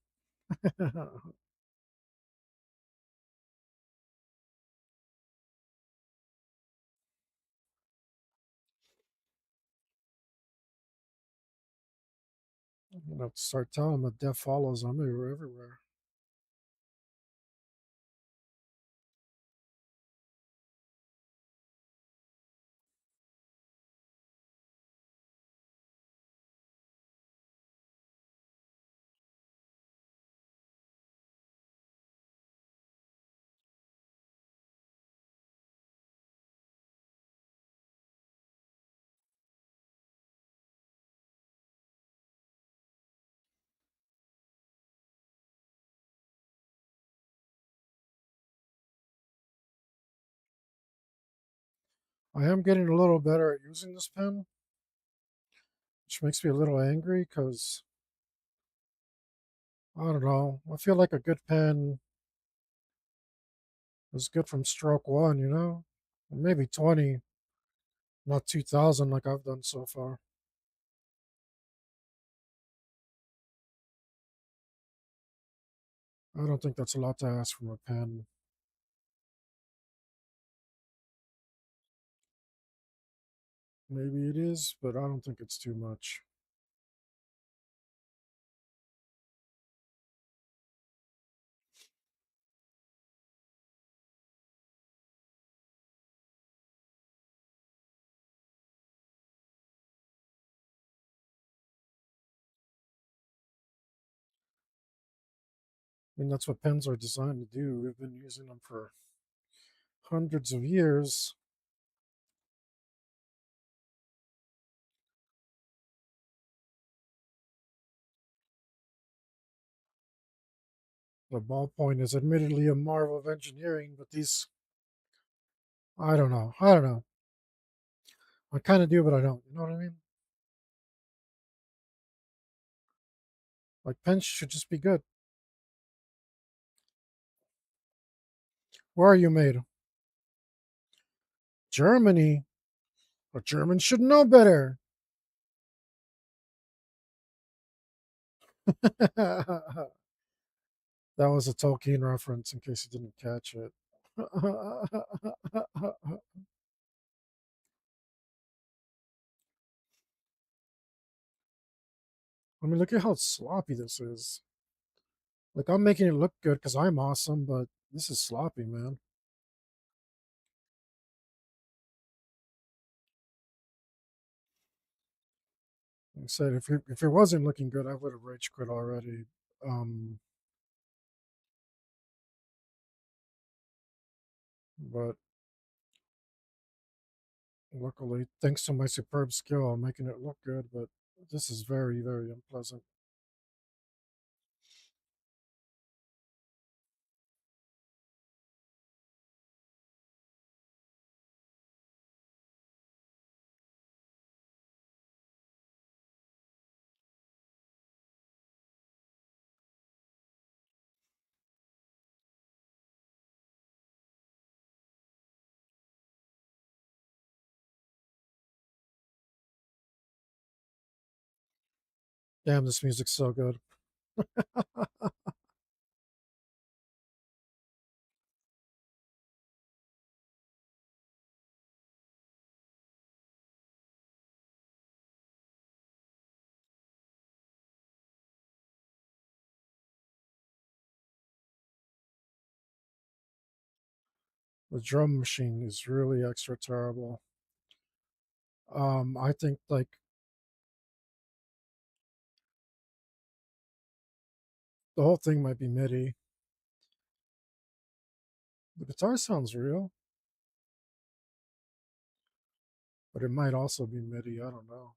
I'm gonna have to start telling them that death follows them. They were everywhere. I am getting a little better at using this pen, which makes me a little angry because I don't know. I feel like a good pen is good from stroke one, you know? Maybe 20, not 2000 like I've done so far. I don't think that's a lot to ask from a pen. Maybe it is, but I don't think it's too much. I mean, that's what pens are designed to do. We've been using them for hundreds of years. The ballpoint is admittedly a marvel of engineering, but these, I don't know. I don't know. I kind of do, but I don't. You know what I mean? Like pens should just be good. Where are you made? Germany. But Germans should know better. That was a Tolkien reference in case you didn't catch it. I mean, look at how sloppy this is. Like, I'm making it look good because I'm awesome, but this is sloppy, man. Like I said, if it wasn't looking good, I would have rage quit already. Um, but luckily, thanks to my superb skill, I'm making it look good. But this is very, very unpleasant. Damn, this music's so good. The drum machine is really extra terrible. I think like the whole thing might be MIDI. The guitar sounds real, but it might also be MIDI. I don't know.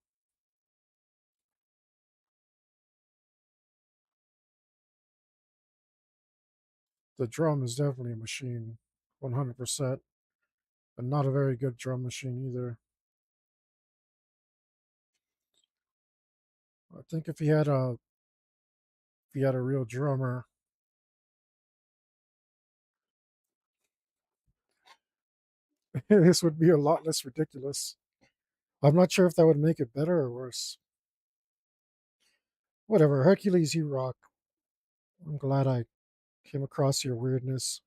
The drum is definitely a machine, 100%, but not a very good drum machine either. I think if he had a real drummer, this would be a lot less ridiculous. I'm not sure if that would make it better or worse. Whatever, Hercules, you rock. I'm glad I came across your weirdness.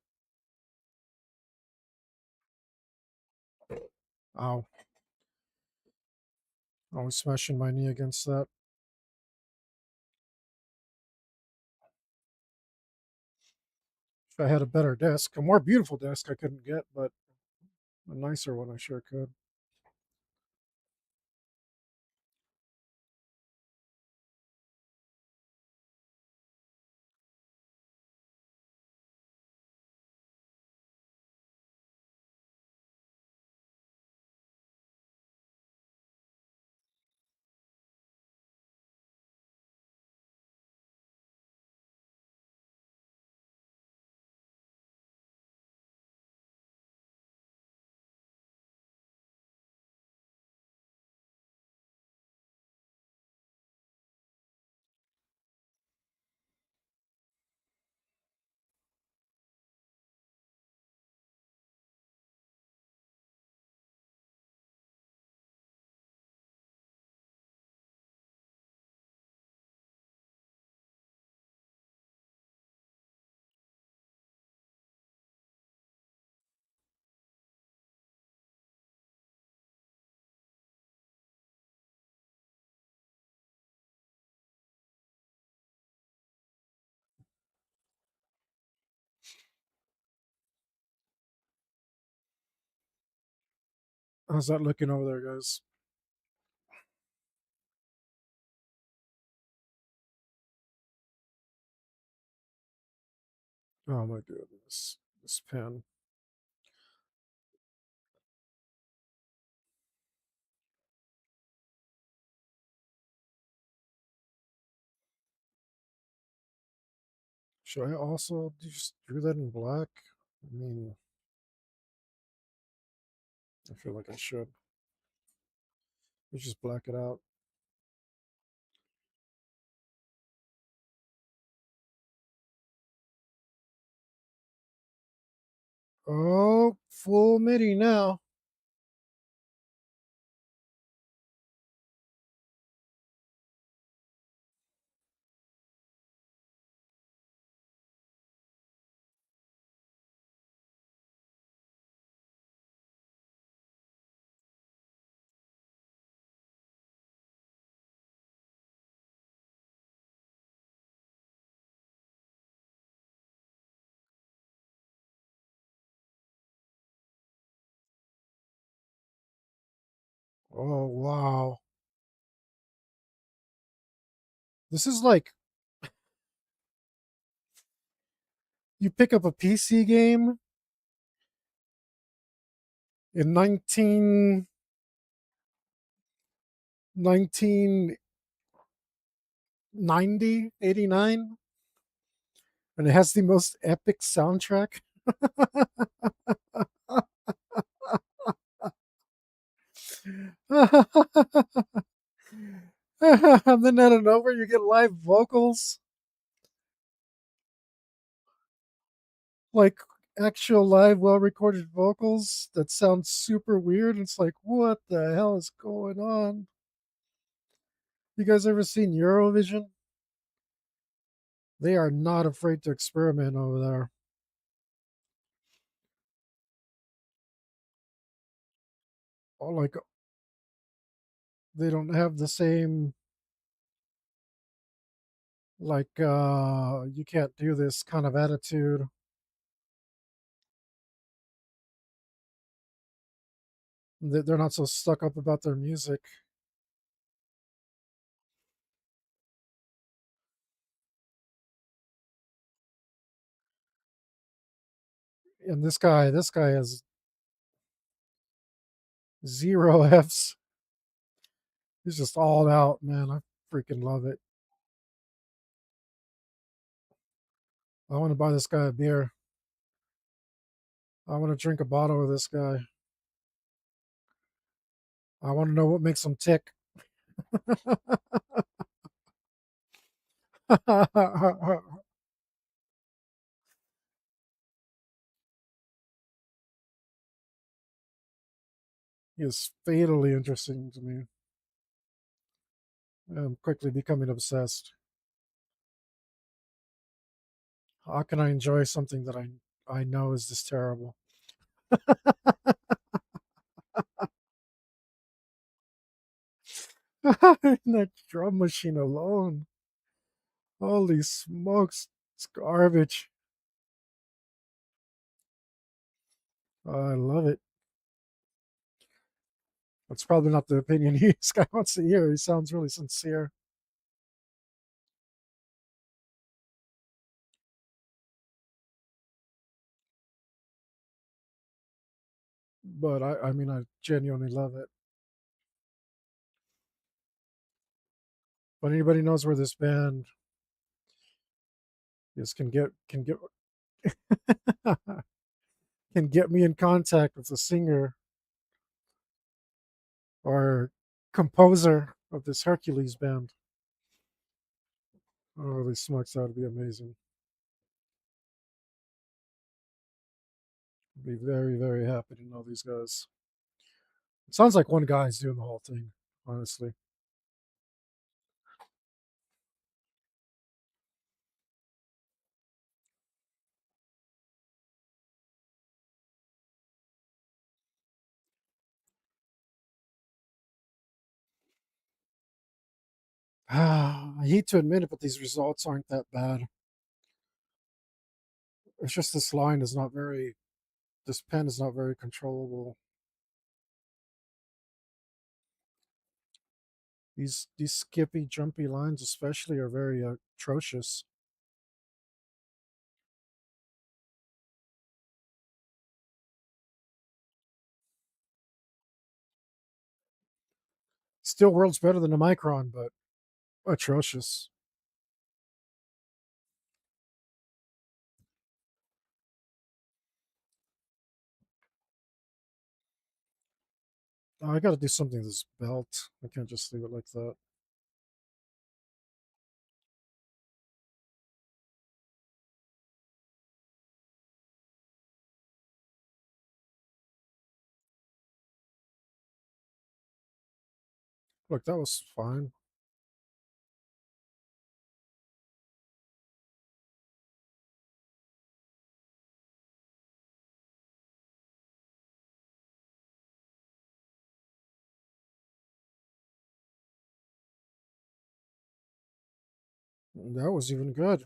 Ow. I was smashing my knee against that. If I had a better desk, a more beautiful desk I couldn't get, but a nicer one I sure could. How's that looking over there, guys? Oh my goodness. This pen. Should I also just do that in black? I mean, I feel like I should. Let's just black it out. Oh, full MIDI now. Oh, wow. This is like you pick up a PC game in 1989, and it has the most epic soundtrack. And then out of nowhere, you get live vocals, like actual live, well recorded vocals that sound super weird. It's like, what the hell is going on? You guys ever seen Eurovision? They are not afraid to experiment over there. Oh, like they don't have the same, like, you can't do this kind of attitude. They're not so stuck up about their music. And this guy has zero Fs. He's just all out, man. I freaking love it. I want to buy this guy a beer. I want to drink a bottle of this guy. I want to know what makes him tick. He is fatally interesting to me. I'm quickly becoming obsessed. How can I enjoy something that I know is this terrible? That drum machine alone. Holy smokes. It's garbage. I love it. That's probably not the opinion this guy wants to hear. He sounds really sincere. But I mean, I genuinely love it. But anybody knows where this band is can get me in contact with the singer or composer of this Hercules band. Holy smokes, that would be amazing. I'd be very, very happy to know these guys. It sounds like one guy's doing the whole thing, honestly. I hate to admit it, but these results aren't that bad. It's just this line is not very, this pen is not very controllable. These skippy, jumpy lines, especially, are very atrocious. Still, world's better than a micron, but atrocious. Oh, I got to do something to this belt. I can't just leave it like that. Look, that was fine. That was even good.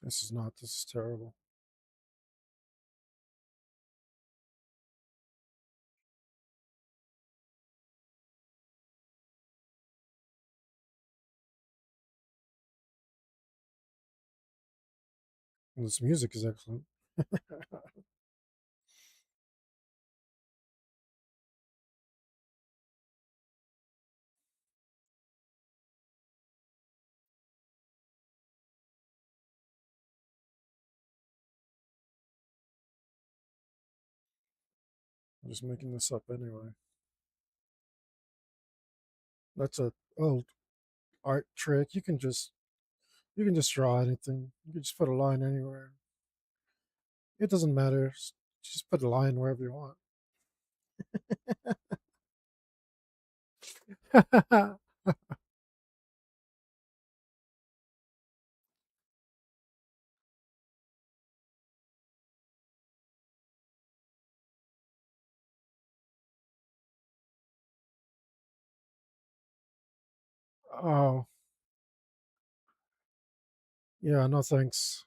This is not. This is terrible. And this music is excellent. I'm just making this up anyway. That's a old art trick. You can just draw anything. You can just put a line anywhere. It doesn't matter. Just put a line wherever you want. Oh, yeah, no thanks.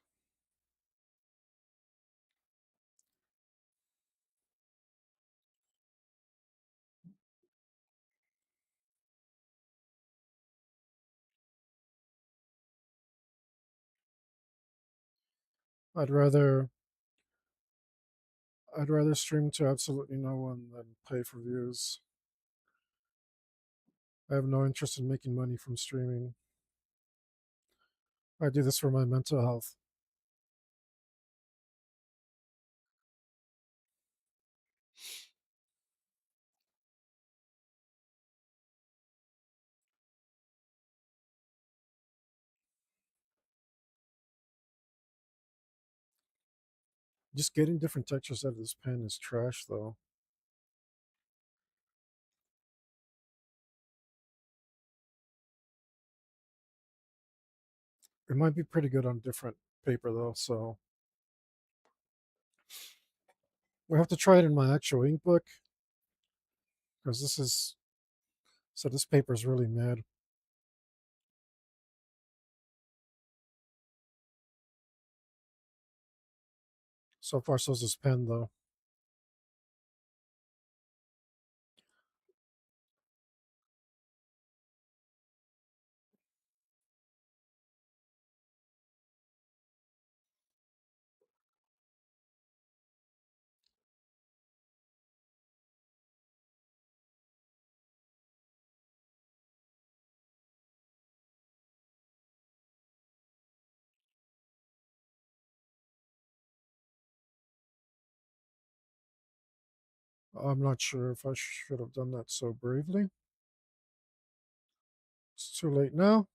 I'd rather I'd rather stream to absolutely no one than pay for views. I have no interest in making money from streaming. I do this for my mental health. Just getting different textures out of this pen is trash, though. It might be pretty good on different paper, though, so we have to try it in my actual ink book because this paper is really mad. So far, so is this pen, though. I'm not sure if I should have done that so bravely. It's too late now.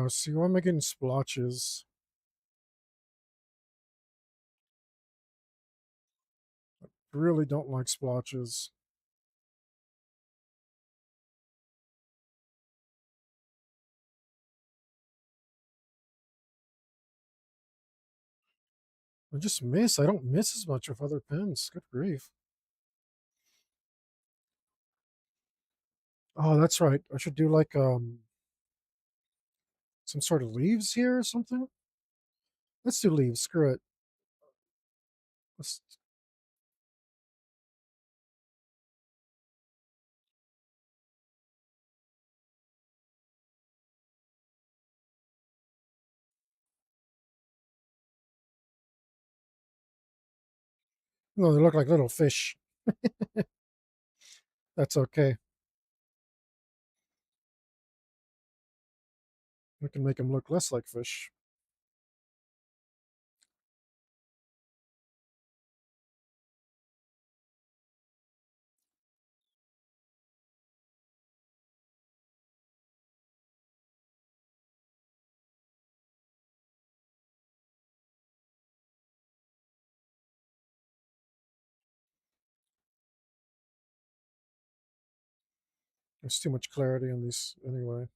See, why am I getting splotches? Really don't like splotches. I just miss. I don't miss as much with other pens. Good grief. Oh, that's right. I should do like some sort of leaves here or something. Let's do leaves. Screw it. Let's, no, they look like little fish. That's okay. We can make them look less like fish. There's too much clarity in these anyway.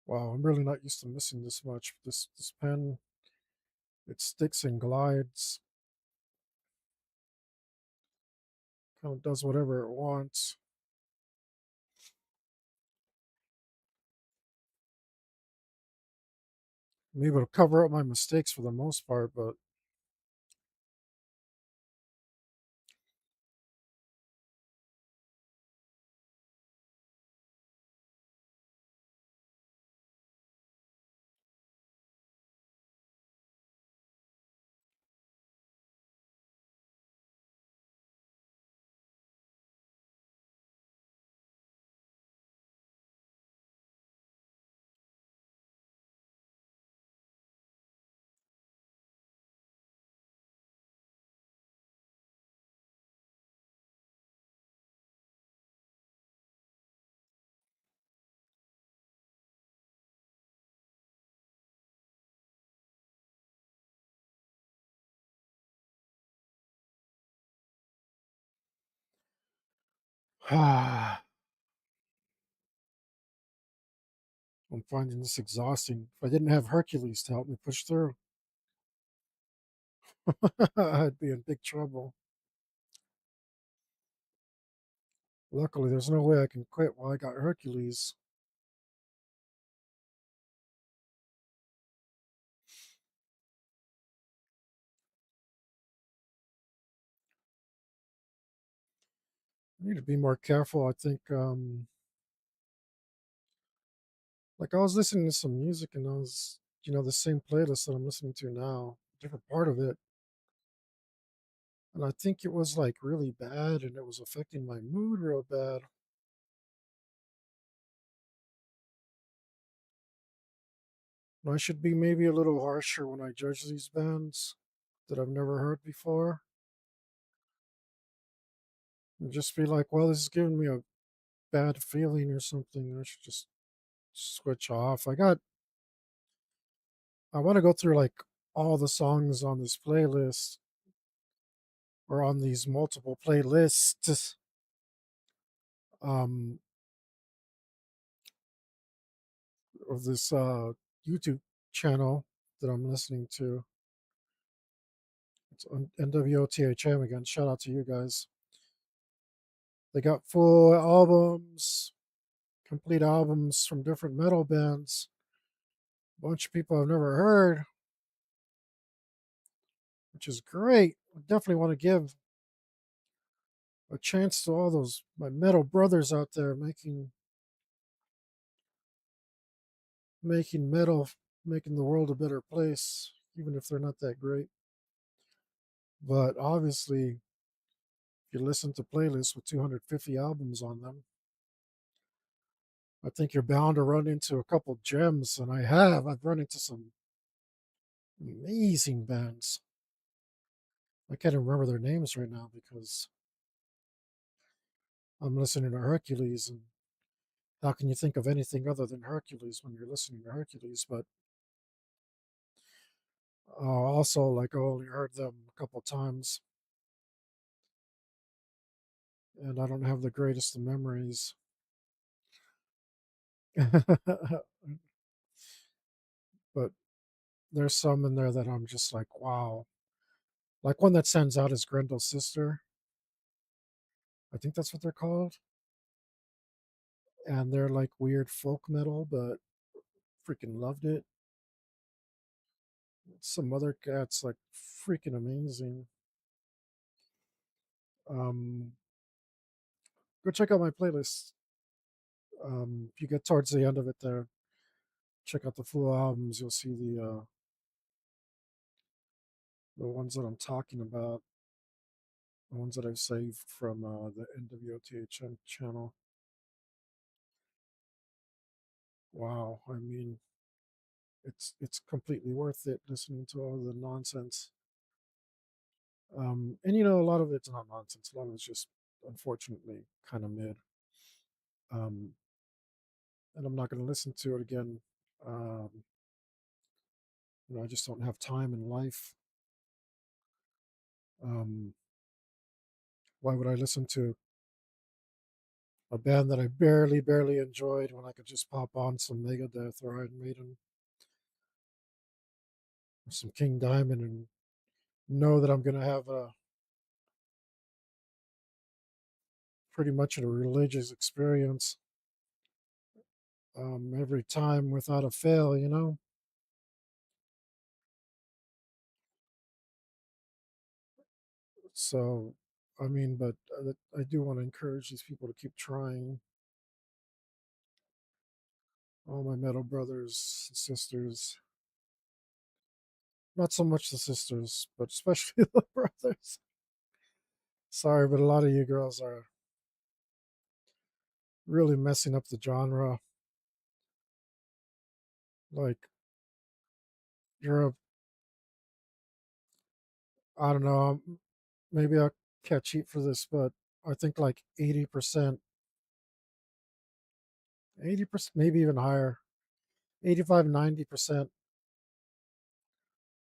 Wow, I'm really not used to missing this much. This pen, it sticks and glides. Kind of does whatever it wants. I'm able to cover up my mistakes for the most part, but I'm finding this exhausting. If I didn't have Hercules to help me push through, I'd be in big trouble. Luckily, there's no way I can quit while I got Hercules. I need to be more careful. I think, like I was listening to some music and I was, the same playlist that I'm listening to now, different part of it. And I think it was like really bad and it was affecting my mood real bad. And I should be maybe a little harsher when I judge these bands that I've never heard before. And just be like, well, this is giving me a bad feeling or something. I should just switch off. I want to go through like all the songs on this playlist or on these multiple playlists um, of this YouTube channel that I'm listening to. It's on NWOTHM again. Shout out to you guys. They got full albums, complete albums from different metal bands. A bunch of people I've never heard, which is great. I definitely want to give a chance to all those my metal brothers out there making metal, making the world a better place, even if they're not that great. But obviously, if you listen to playlists with 250 albums on them, I think you're bound to run into a couple gems, and I have. I've run into some amazing bands. I can't even remember their names right now because I'm listening to Hercules, and how can you think of anything other than Hercules when you're listening to Hercules? But also, like I only heard them a couple times, and I don't have the greatest of memories. But there's some in there that I'm just like, wow. Like one that sends out is Grendel's sister. I think that's what they're called. And they're like weird folk metal, but freaking loved it. Some other cats like freaking amazing. Um, Go check out my playlist. If you get towards the end of it there, check out the full albums. You'll see the ones that I'm talking about, the ones that I've saved from the NWOTHN channel. Wow, I mean, it's completely worth it listening to all the nonsense. And you know, a lot of it's not nonsense. A lot of it's just unfortunately kind of mid. Um, and I'm not going to listen to it again. Um, you know, I just don't have time in life. Um, why would I listen to a band that I barely enjoyed when I could just pop on some Megadeth or Iron Maiden or some King Diamond and know that I'm going to have a pretty much a religious experience every time without a fail, you know? So, I mean, but I do want to encourage these people to keep trying. All my metal brothers and sisters, not so much the sisters, but especially the brothers. Sorry, but a lot of you girls are really messing up the genre. Like, you're a, I don't know, maybe I'll catch heat for this, but I think like 80%, 80%, maybe even higher, 85, 90%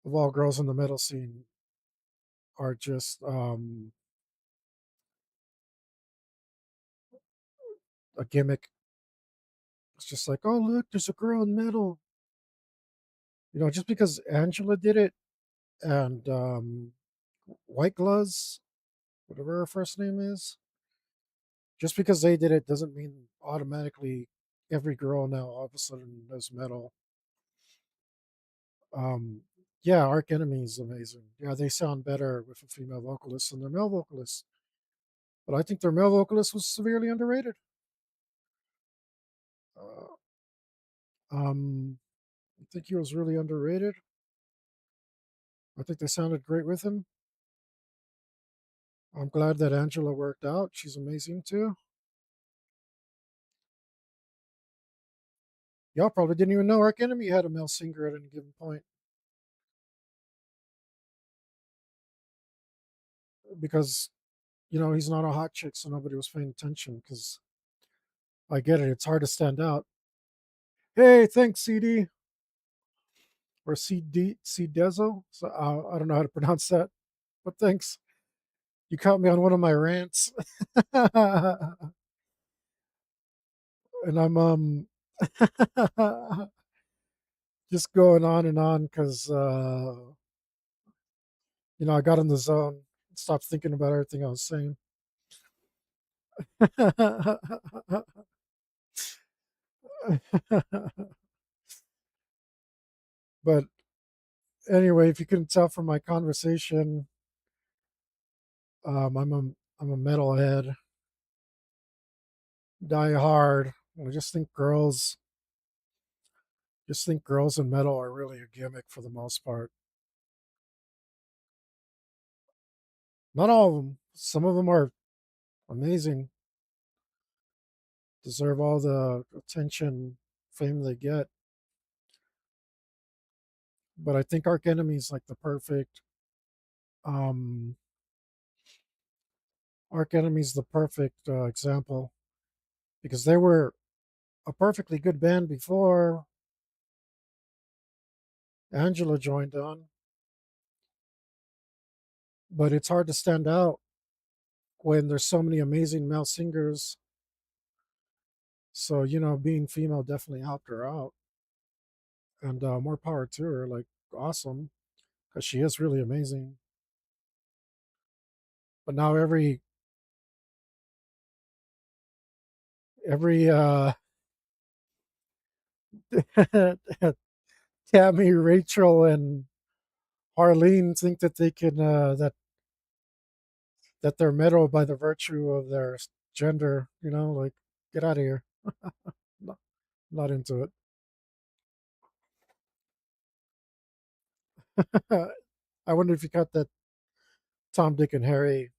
of all girls in the metal scene are just a gimmick. It's just like, oh, look, there's a girl in metal. You know, just because Angela did it and White Gloves, whatever her first name is, just because they did it doesn't mean automatically every girl now all of a sudden does metal. Um, yeah, Arch Enemy is amazing. Yeah, they sound better with a female vocalist than their male vocalist. But I think their male vocalist was severely underrated. Uh, I think he was really underrated. I think they sounded great with him. I'm glad that Angela worked out. She's amazing too. Y'all probably didn't even know Arch Enemy had a male singer at any given point because, you know, he's not a hot chick, so nobody was paying attention because I get it. It's hard to stand out. Hey, thanks, CD or C Dezo. So I don't know how to pronounce that, but thanks. You caught me on one of my rants. and I'm just going on and on because I got in the zone, stopped thinking about everything I was saying. But anyway, if you couldn't tell from my conversation, I'm a metalhead, die hard. I just think girls in metal are really a gimmick for the most part. Not all of them. Some of them are amazing, deserve all the attention, fame they get. But I think Arch Enemy's like the perfect um Arch Enemy's the perfect example because they were a perfectly good band before Angela joined on, but it's hard to stand out when there's so many amazing male singers. So, being female definitely helped her out, and more power to her. Like, awesome, because she is really amazing. But now every Tammy, Rachel, and Harleen think that they can that they're metal by the virtue of their gender. Like, get out of here. Not, not into it. I wonder if you got that Tom, Dick, and Harry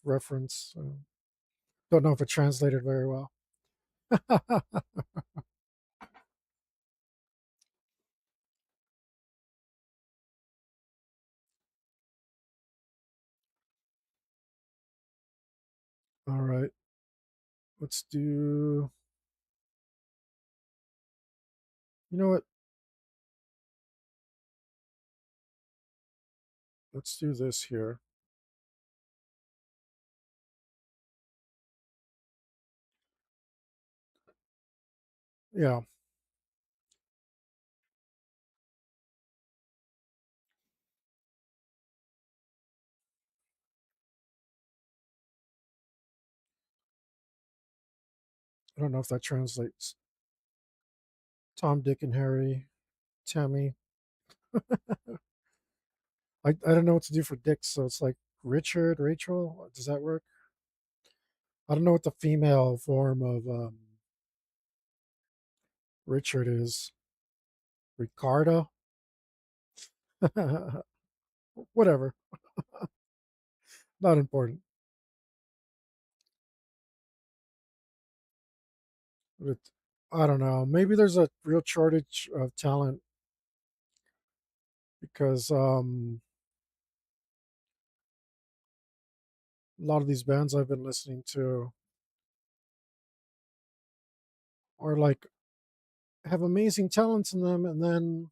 reference. Don't know if it translated very well. All right, let's do. You know what? Let's do this here. Yeah, I don't know if that translates. Tom, Dick, and Harry, Tammy. I don't know what to do for Dick, so it's like Richard, Rachel. Does that work? I don't know what the female form of Richard is. Ricardo? Whatever. Not important. But I don't know. Maybe there's a real shortage of talent because a lot of these bands I've been listening to are like have amazing talents in them, and then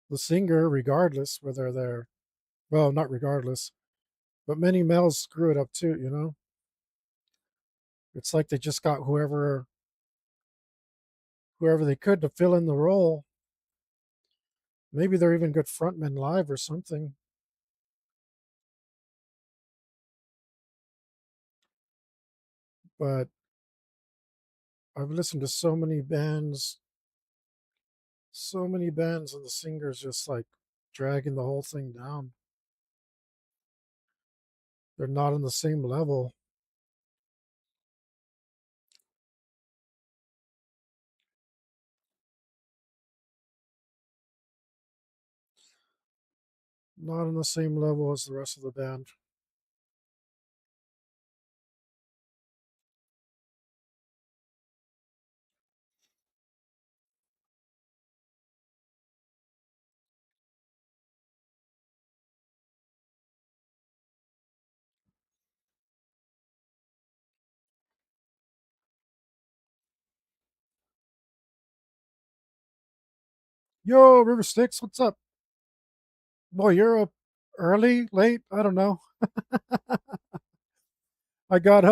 the singer, regardless whether they're well, not regardless, but many males screw it up too. It's like they just got whoever they could to fill in the role. Maybe they're even good frontmen live or something. But I've listened to so many bands, and the singers just like dragging the whole thing down. They're not on the same level. Not on the same level as the rest of the band. Yo, River Styx, what's up? Boy, you're up early, late? I don't know. I got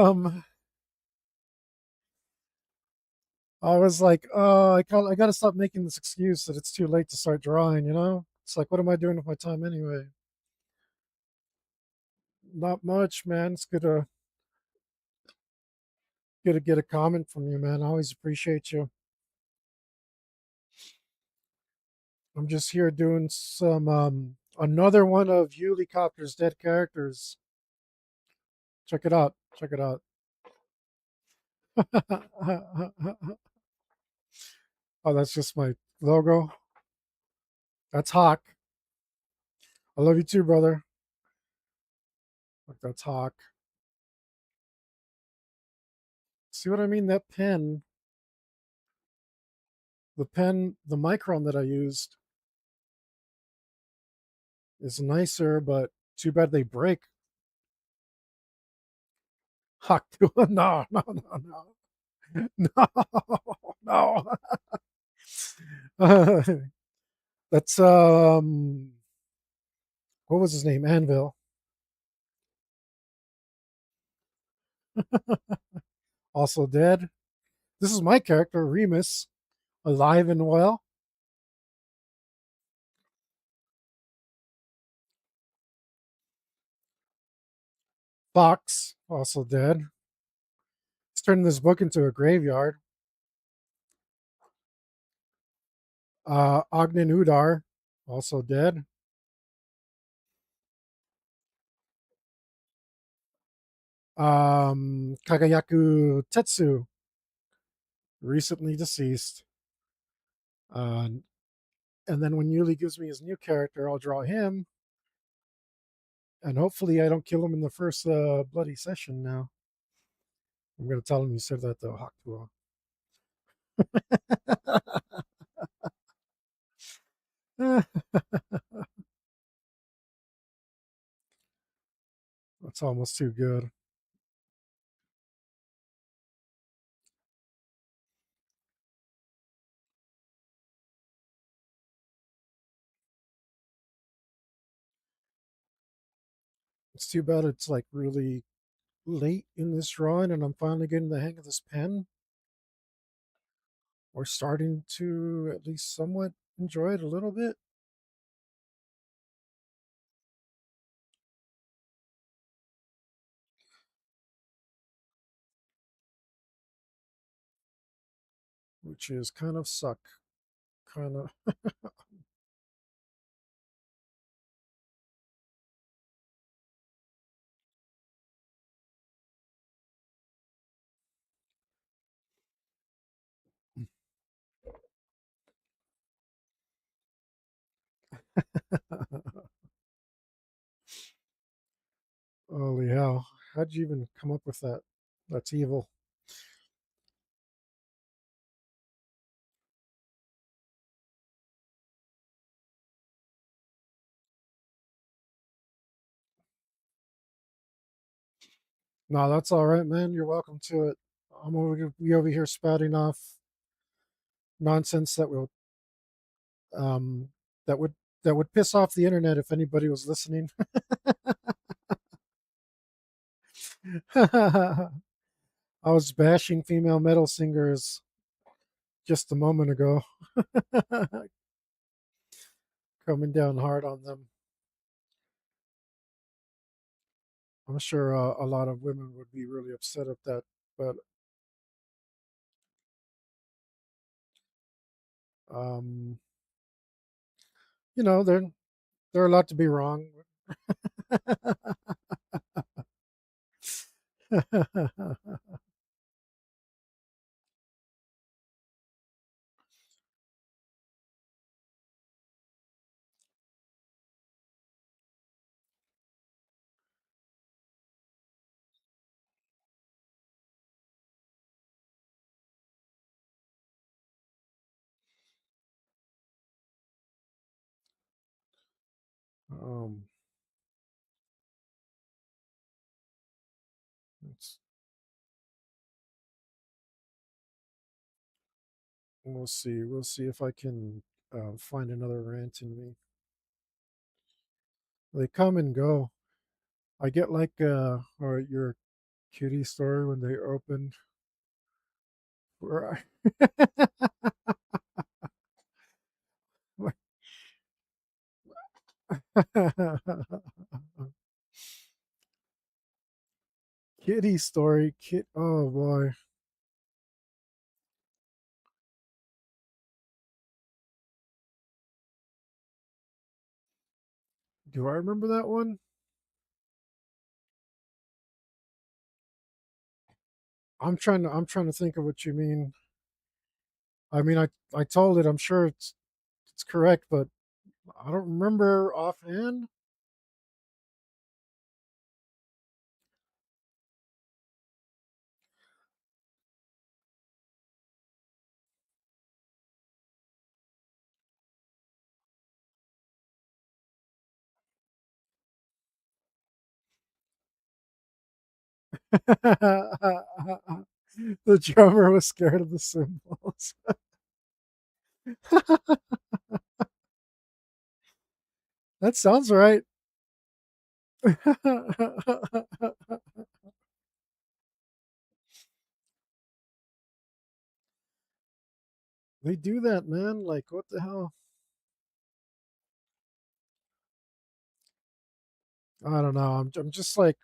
I was like, oh, I got to stop making this excuse that it's too late to start drawing. It's like, what am I doing with my time anyway? Not much, man. It's good to get a comment from you, man. I always appreciate you. I'm just here doing some another one of Helicopter's dead characters. Check it out. Check it out. Oh, that's just my logo. That's Hawk. I love you too, brother. Look, that's Hawk. See what I mean? That pen, the micron that I used is nicer, but too bad they break. Hawk 2. No, no, no, no. No, no. That's what was his name? Anvil. Also dead. This is my character, Remus, alive and well. Fox, also dead. He's turning this book into a graveyard. Ogden Udar, also dead. Kagayaku Tetsu, recently deceased. And then when Yuli gives me his new character, I'll draw him. And hopefully I don't kill him in the first bloody session now. I'm going to tell him you said that though, Hakuo. That's almost too good. It's too bad it's like really late in this drawing and I'm finally getting the hang of this pen. Or starting to at least somewhat enjoy it a little bit. Which is kind of suck. Kind of. Holy hell. How'd you even come up with that? That's evil. No, that's all right, man. You're welcome to it. We over here spouting off nonsense um that would that would piss off the internet if anybody was listening. I was bashing female metal singers just a moment ago, coming down hard on them. I'm sure a lot of women would be really upset at that, but um, they're allowed to be wrong. um, it's, we'll see. We'll see if I can find another rant in me. They come and go. I get like or your cutie story when they opened Right. Kitty story. Oh boy. Do I remember that one? I'm trying to think of what you mean. I mean, I told it. I'm sure it's correct, but I don't remember offhand. The drummer was scared of the cymbals. That sounds right. They do that, man. Like, what the hell? I don't know. I'm just like,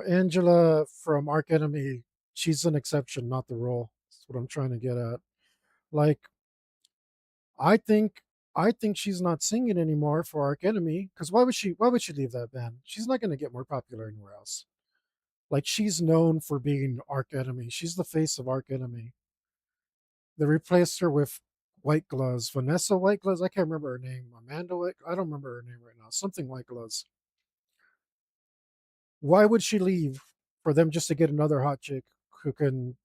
Angela from Arc Enemy. She's an exception, not the rule. That's what I'm trying to get at. Like, I think, I think she's not singing anymore for Arc Enemy because why would she? Why would she leave that band? She's not going to get more popular anywhere else. Like, she's known for being Arc Enemy. She's the face of Arc Enemy. They replaced her with White Gloves, Vanessa White Gloves. I can't remember her name. Amanda White. I don't remember her name right now. Something White Gloves. Why would she leave for them just to get another hot chick who can?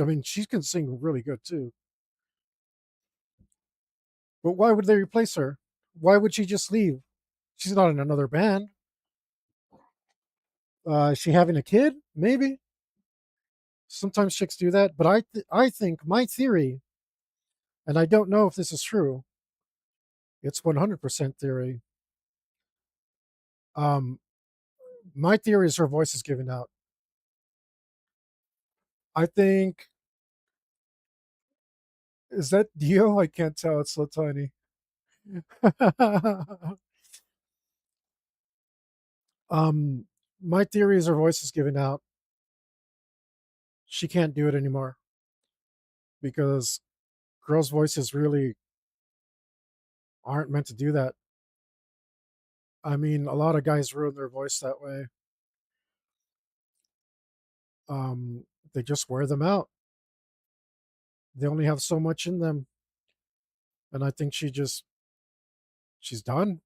I mean, she can sing really good too. But why would they replace her? Why would she just leave? She's not in another band. Is she having a kid? Maybe. Sometimes chicks do that. But I think my theory, and I don't know if this is true. It's 100% theory. Um, my theory is her voice is giving out. I think is that Dio? I can't tell. It's so tiny. um, my theory is her voice is giving out. She can't do it anymore because girls' voices really aren't meant to do that. I mean, a lot of guys ruin their voice that way. They just wear them out. They only have so much in them, and I think she's done.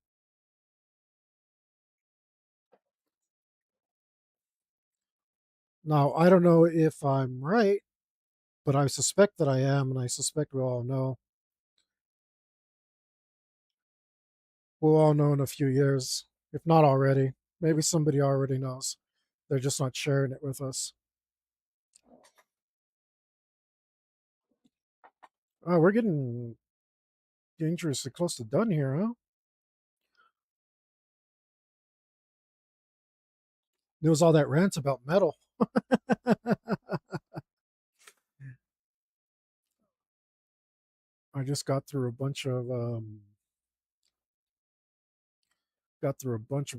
Now, I don't know if I'm right, but I suspect that I am, and I suspect we'll all know in a few years, if not already. Maybe somebody already knows. They're just not sharing it with us. Oh, we're getting dangerously close to done here, huh? There was all that rant about metal. I just got through a bunch of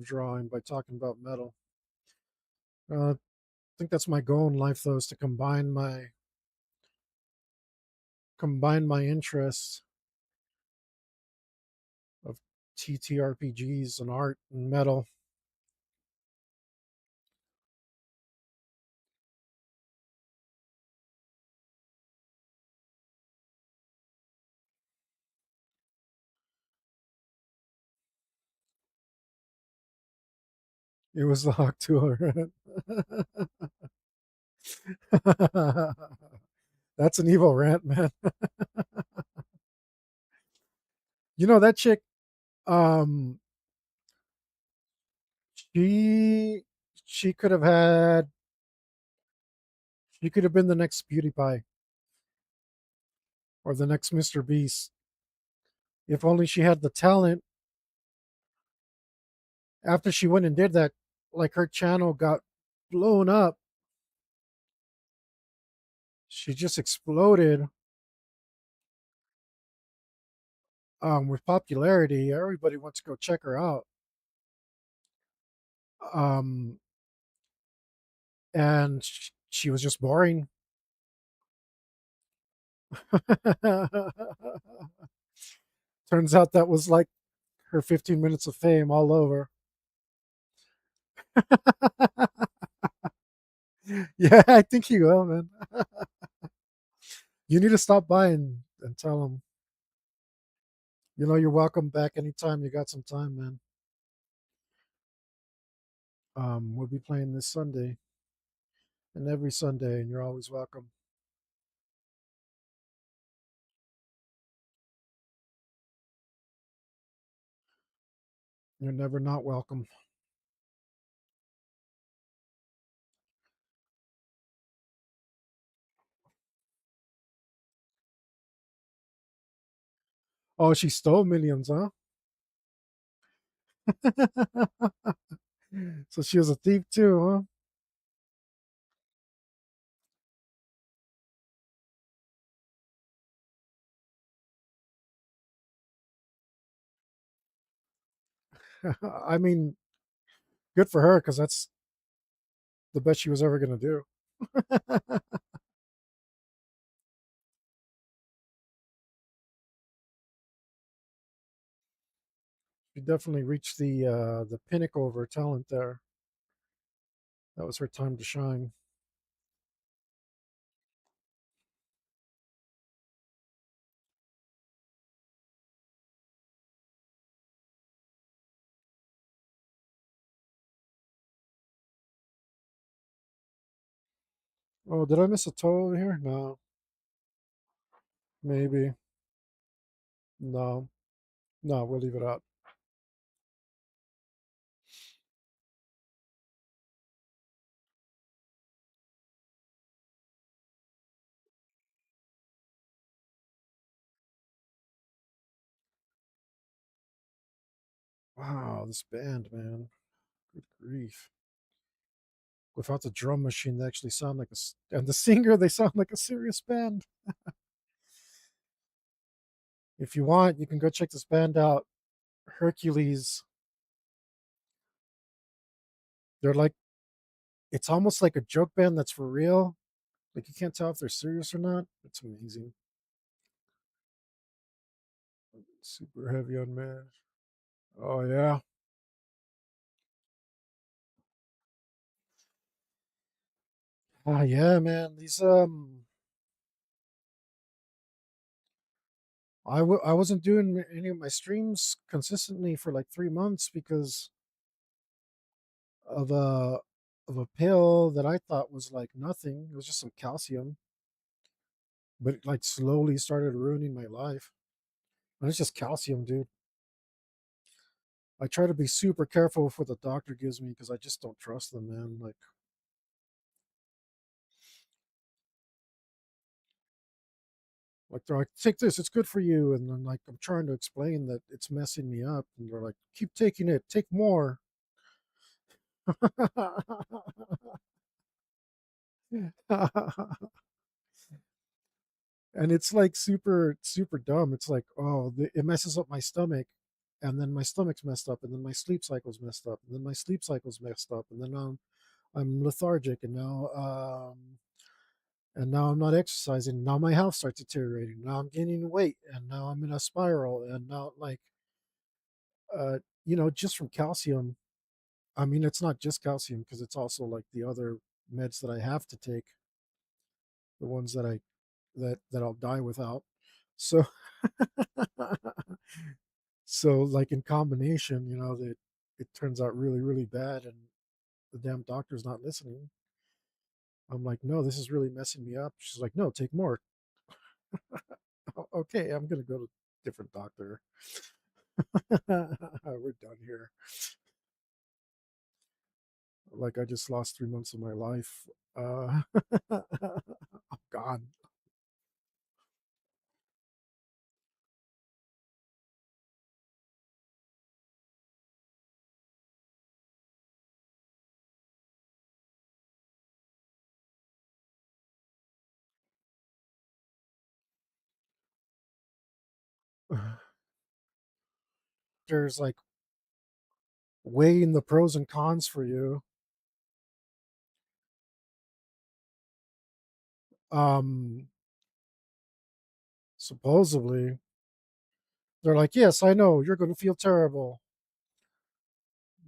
drawing by talking about metal. I think that's my goal in life, though, is to combine my interests of TTRPGs and art and metal. It was the Hawk Tour. That's an evil rant, man. That chick, um, she she could have had she could have been the next Beauty Pie or the next Mr. Beast. If only she had the talent. After she went and did that, like her channel got blown up. She just exploded with popularity. Everybody wants to go check her out. Um, and she was just boring. Turns out that was like her 15 minutes of fame all over. Yeah, I think you will, man. You need to stop by and tell them, you're welcome back anytime you got some time, man. We'll be playing this Sunday and every Sunday, and you're always welcome. You're never not welcome. Oh, she stole millions, huh? So she was a thief too, huh? I mean, good for her because that's the best she was ever going to do. She definitely reached the pinnacle of her talent there. That was her time to shine. Oh, did I miss a toe over here? No, maybe. No, no, we'll leave it out. Wow, this band, man. Good grief. Without the drum machine, they actually sound like and the singer, they sound like a serious band. If you want, you can go check this band out. Hercules. They're like, it's almost like a joke band that's for real. Like, you can't tell if they're serious or not. It's amazing. Super heavy on mash. Oh, yeah. Ah, yeah, man. I wasn't doing any of my streams consistently for like 3 months because of a pill that I thought was like nothing. It was just some calcium, but it like slowly started ruining my life. And it's just calcium, dude. I try to be super careful with what the doctor gives me because I just don't trust them, man. Like they're like, take this, it's good for you, and then like I'm trying to explain that it's messing me up, and they're like, keep taking it, take more. And it's like super super dumb. It's like, oh, it messes up my stomach, and then my stomach's messed up, and then my sleep cycle's messed up, and then my sleep cycle's messed up, and then I'm lethargic, and now I'm not exercising. Now my health starts deteriorating. Now I'm gaining weight, and now I'm in a spiral, and now like uh just from calcium. I mean, it's not just calcium because it's also like the other meds that I have to take, the ones that I'll die without. So so like in combination, that it turns out really really bad, and the damn doctor's not listening. I'm like, no, this is really messing me up. She's like, no, take more. Okay, I'm gonna go to a different doctor. We're done here. Like I just lost 3 months of my life. I'm gone. There's like weighing the pros and cons for you. Um, Supposedly, they're like, yes, I know you're going to feel terrible,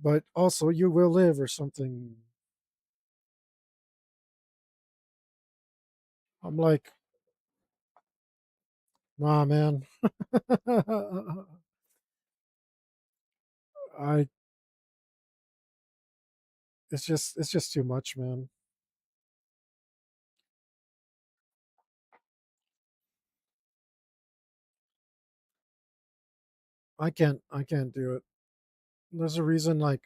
but also you will live or something. I'm like, nah, man. I it's just too much, man. I can't do it. There's a reason like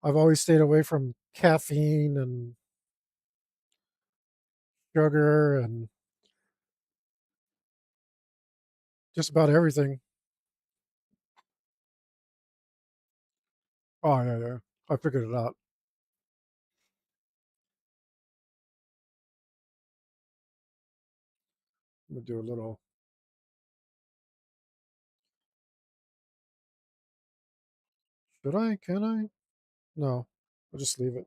I've always stayed away from caffeine and sugar and just about everything. Oh yeah, yeah. I figured it out. I'm gonna do a little. Should I? Can I? No. I'll just leave it.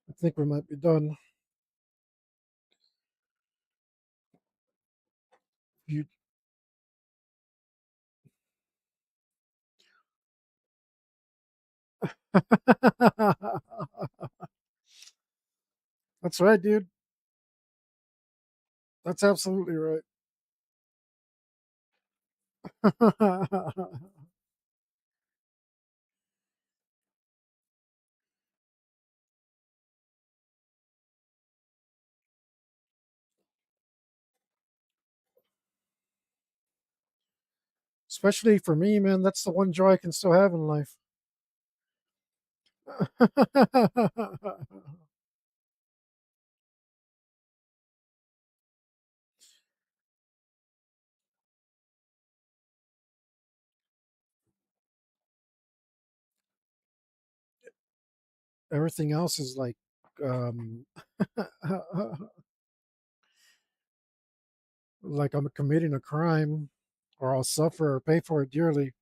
I think we might be done. You. That's right, dude. That's absolutely right. Especially for me, man. That's the one joy I can still have in life. Everything else is um, like I'm committing a crime, or I'll suffer or pay for it dearly.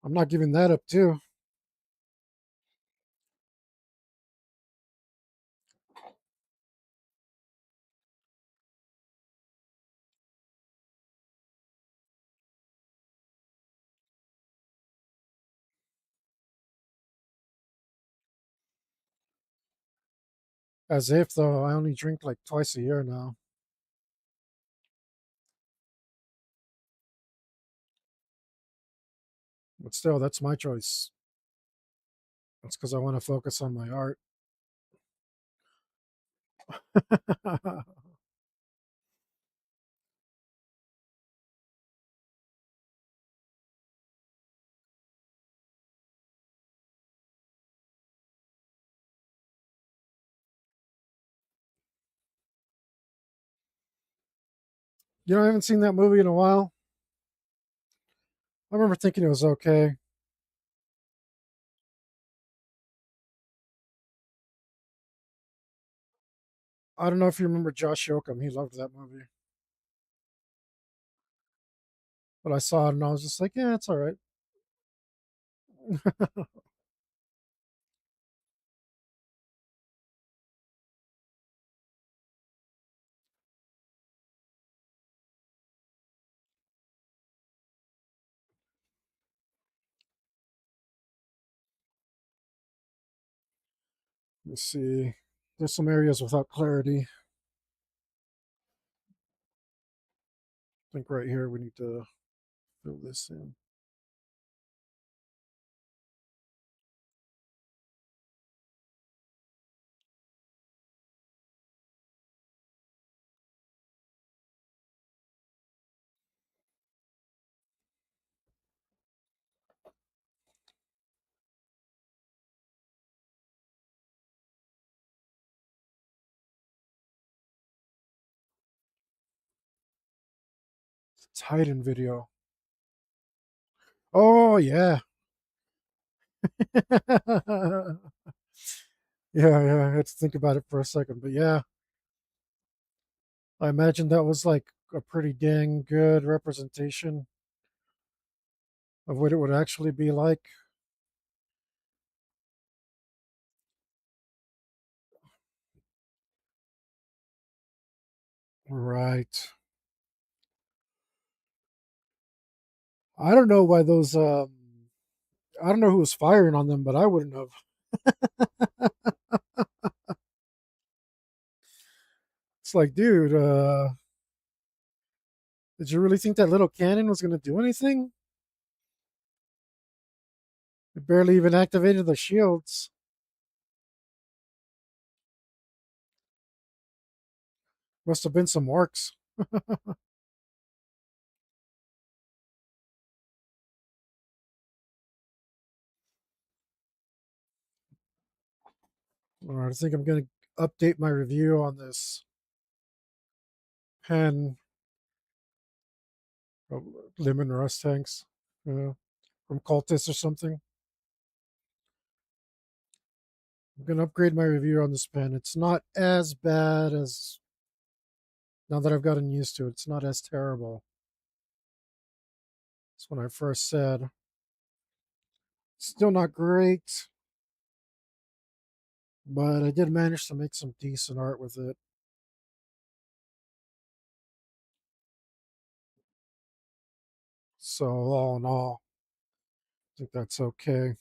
I'm not giving that up too. As if though, I only drink like twice a year now. But still, that's my choice. That's because I want to focus on my art. I haven't seen that movie in a while. I remember thinking it was okay. I don't know if you remember Josh Yoakum. He loved that movie. But I saw it and I was just like, yeah, it's all right. Let's see. There's some areas without clarity. I think right here we need to fill this in. Titan video. Oh yeah. Yeah, yeah. I had to think about it for a second, but yeah. I imagine that was like a pretty dang good representation of what it would actually be like. Right. I don't know why those I don't know who was firing on them, but I wouldn't have. It's like, dude, did you really think that little cannon was going to do anything? It barely even activated the shields. Must have been some orcs. All right, I think I'm going to update my review on this pen of lemon rust tanks from Cultist or something. I'm going to upgrade my review on this pen. It's not as bad as, now that I've gotten used to it, it's not as terrible as when I first said. Still not great, but I did manage to make some decent art with it. So all in all, I think that's okay.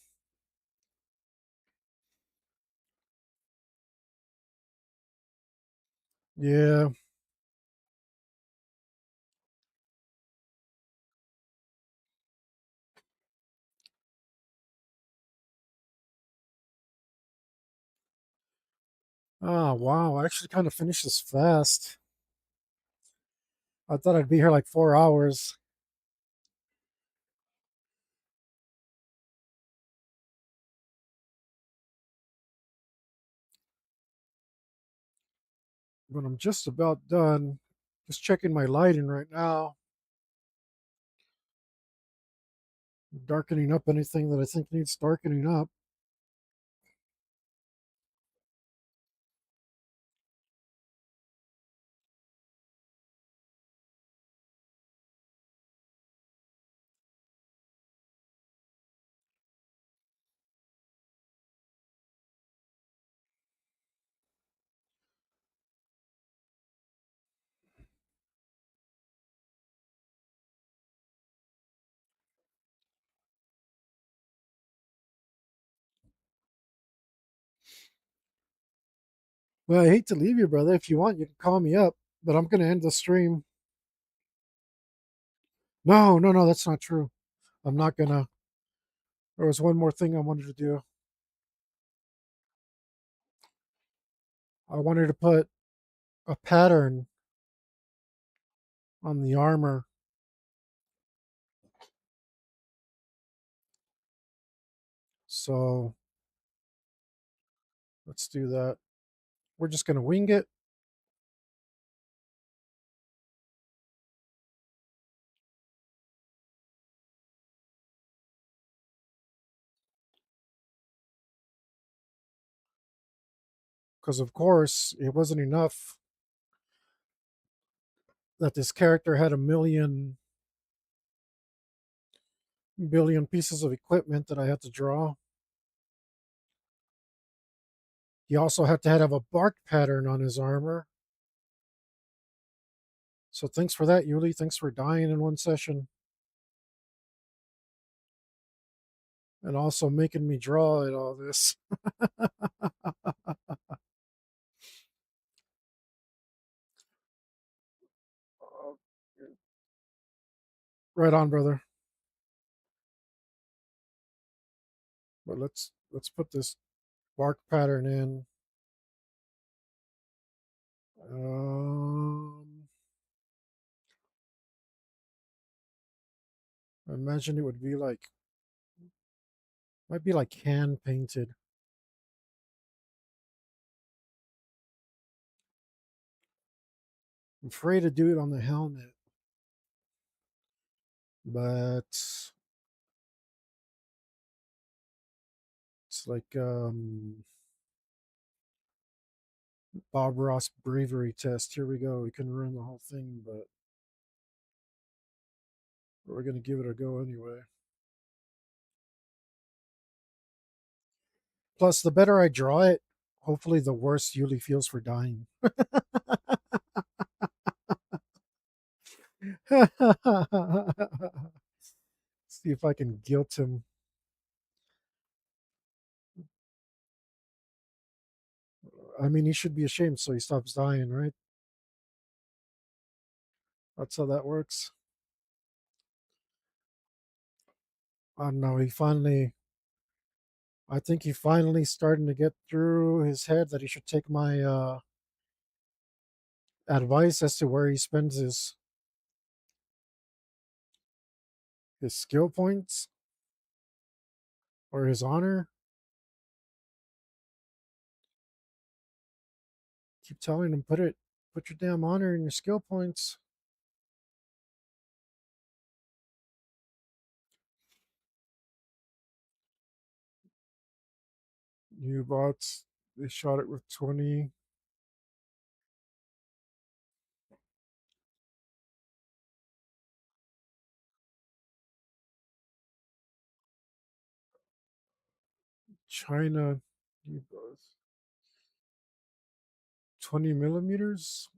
Yeah. Oh wow, I actually kind of finished this fast. I thought I'd be here like 4 hours, but I'm just about done. Just checking my lighting right now, darkening up anything that I think needs darkening up. Well, I hate to leave you, brother. If you want, you can call me up, but I'm gonna end the stream. No, no, no, that's not true. I'm not gonna. There was one more thing I wanted to do. I wanted to put a pattern on the armor. So let's do that. We're just gonna wing it. Because of course it wasn't enough that this character had a billion pieces of equipment that I had to draw. He also had to have a bark pattern on his armor. So thanks for that, Yuli. Thanks for dying in one session. And also making me draw it all this. Right on, brother. But let's put this bark pattern in. Um, I imagine it would be like, might be like hand painted. I'm afraid to do it on the helmet, but it's like Bob Ross bravery test. Here we go. We can ruin the whole thing, but we're going to give it a go anyway. Plus, the better I draw it, hopefully the worse Yuli feels for dying. See if I can guilt him. I mean, he should be ashamed so he stops dying, right? That's how that works. I don't know. I think he finally starting to get through his head that he should take my advice as to where he spends his skill points or his honor. Keep telling him, put your damn honor in your skill points. U-bots, they shot it with 20. China U-bots, 20 millimeters.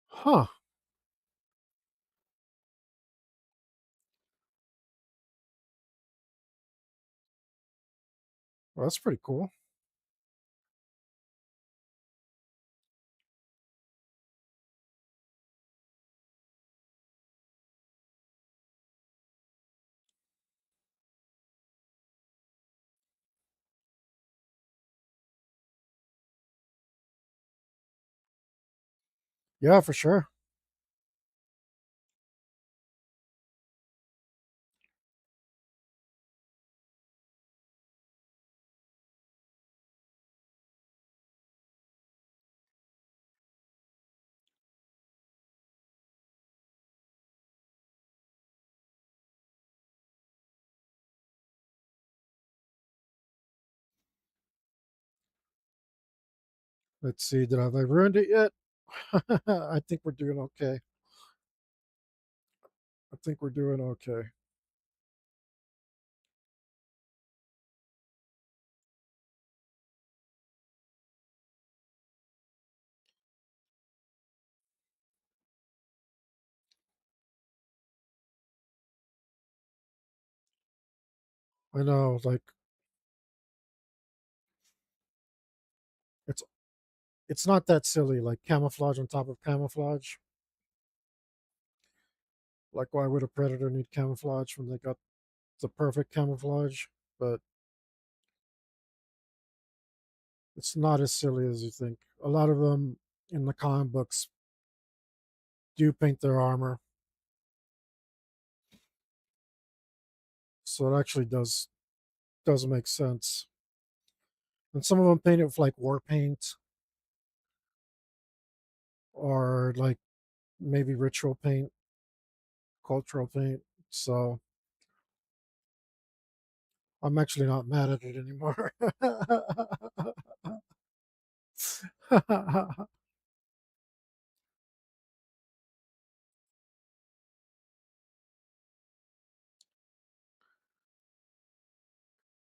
Huh. Well, that's pretty cool. Yeah, for sure. Let's see. Have I ruined it yet? I think we're doing okay. I think we're doing okay. I know, like it's it's not that silly. Like camouflage on top of camouflage. Like why would a predator need camouflage when they got the perfect camouflage? But it's not as silly as you think. A lot of them in the comic books do paint their armor, so it actually does make sense. And some of them paint it with like war paint or like maybe ritual paint, cultural paint. So I'm actually not mad at it anymore.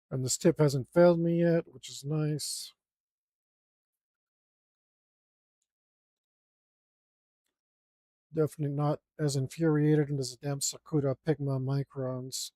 And this tip hasn't failed me yet, which is nice. Definitely not as infuriated as the damn Sakura Pigma microns.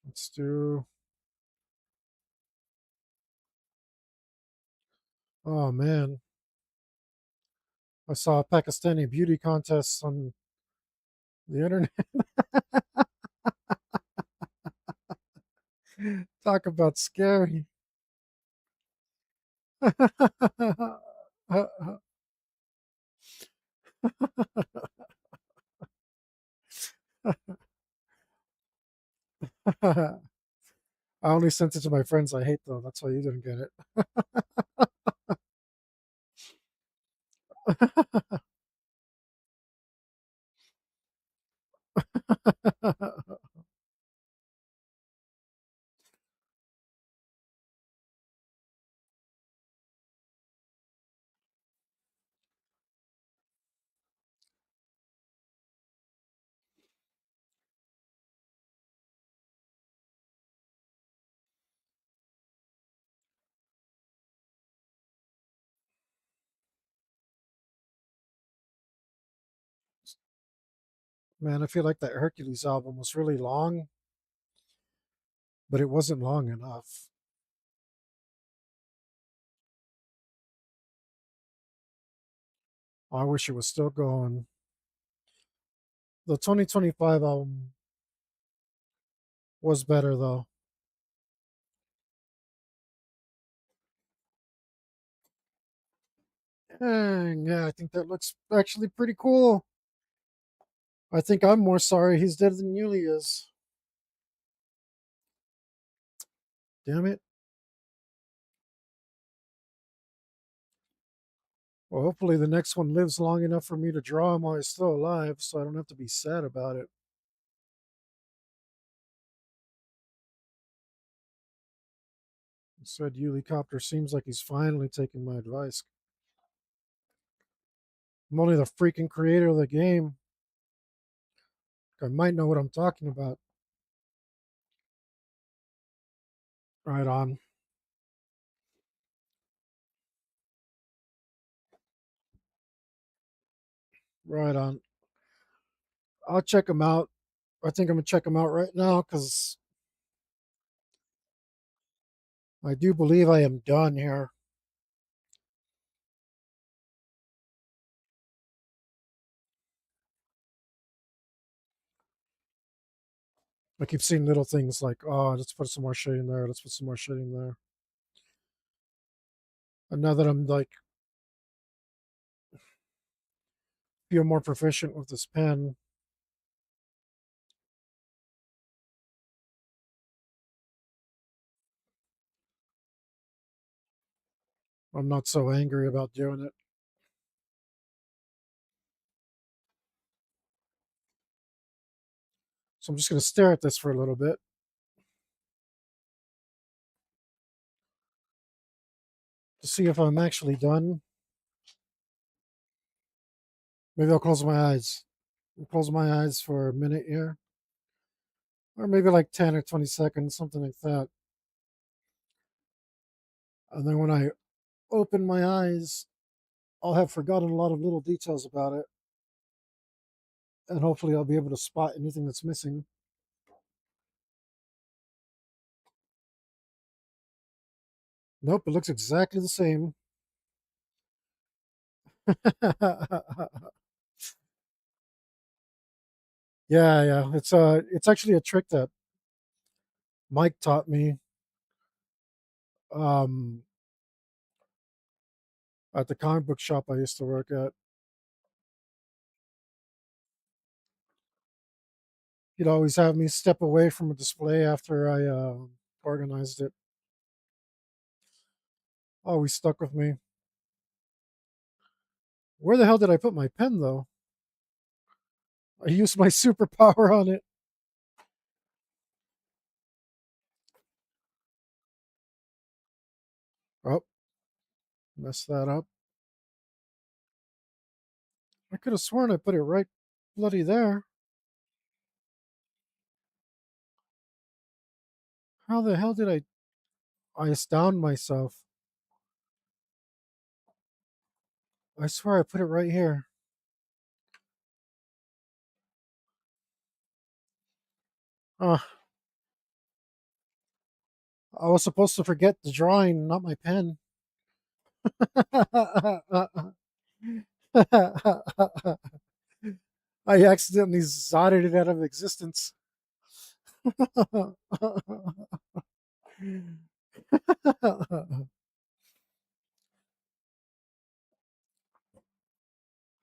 Let's do. Oh man, I saw a Pakistani beauty contest on the internet. Talk about scary. I only sent it to my friends I hate, though. That's why you didn't get it. Man, I feel like that Hercules album was really long, but it wasn't long enough. I wish it was still going. The 2025 album was better, though. Dang, yeah, I think that looks actually pretty cool. I think I'm more sorry he's dead than Yuli is. Damn it. Well, hopefully the next one lives long enough for me to draw him while he's still alive, so I don't have to be sad about it. Said Helicopter seems like he's finally taking my advice. I'm only the freaking creator of the game. I might know what I'm talking about. Right on. Right on. I'll check him out. I think I'm gonna check him out right now because I do believe I am done here. I keep seeing little things like, oh, let's put some more shading there. Let's put some more shading there. And now that I'm like feel more proficient with this pen, I'm not so angry about doing it. So I'm just gonna stare at this for a little bit to see if I'm actually done. Maybe I'll close my eyes. I'll close my eyes for a minute here. Or maybe like 10 or 20 seconds, something like that. And then when I open my eyes, I'll have forgotten a lot of little details about it. And hopefully I'll be able to spot anything that's missing. Nope, it looks exactly the same. Yeah, yeah. It's actually a trick that Mike taught me um at the comic book shop I used to work at. He'd always have me step away from a display after I organized it. Always stuck with me. Where the hell did I put my pen though? I used my superpower on it. Oh, messed that up. I could have sworn I put it right bloody there. How the hell did I astound myself? I swear I put it right here. Uh, I was supposed to forget the drawing, not my pen. I accidentally zotted it out of existence.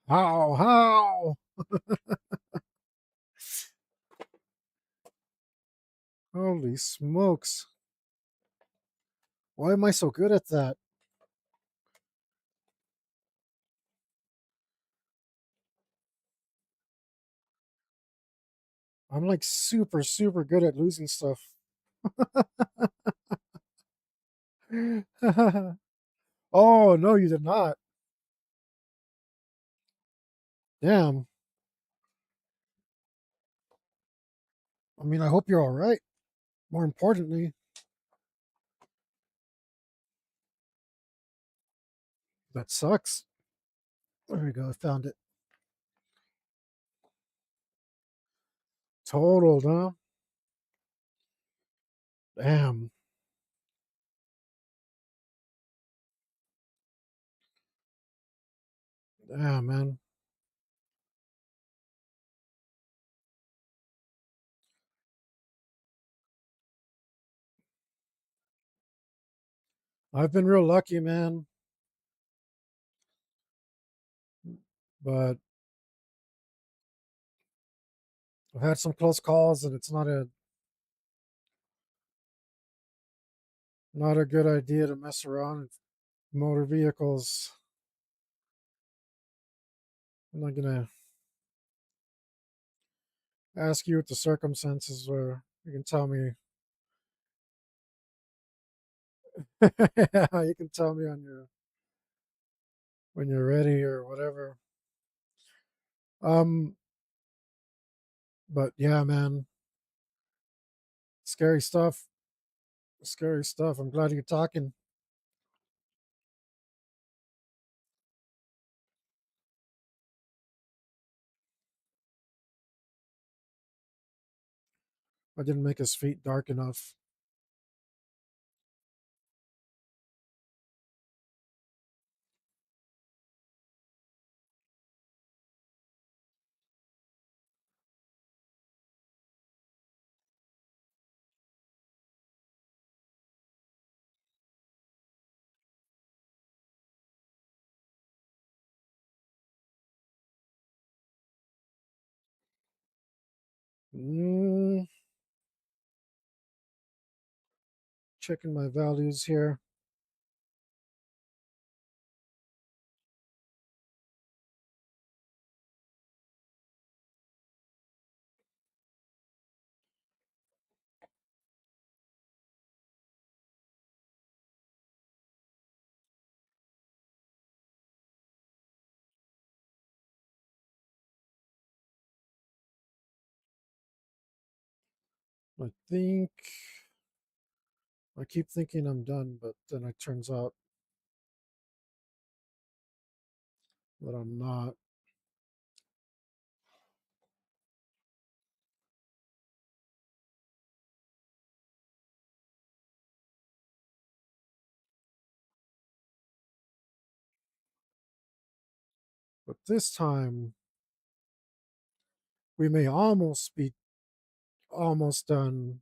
How? Holy smokes. Why am I so good at that? I'm like super, super good at losing stuff. Oh, no, you did not. Damn. I mean, I hope you're all right. More importantly, that sucks. There we go. I found it. Totaled, huh? Damn. Damn, man. I've been real lucky, man. But I've had some close calls, and it's not a good idea to mess around with motor vehicles. I'm not gonna ask you what the circumstances were. You can tell me. Yeah, you can tell me on your when you're ready or whatever. Um, but yeah, man, scary stuff. Scary stuff. I'm glad you're talking. I didn't make his feet dark enough. Mm, checking my values here. I think I keep thinking I'm done, but then it turns out that I'm not. But this time we may almost be almost done.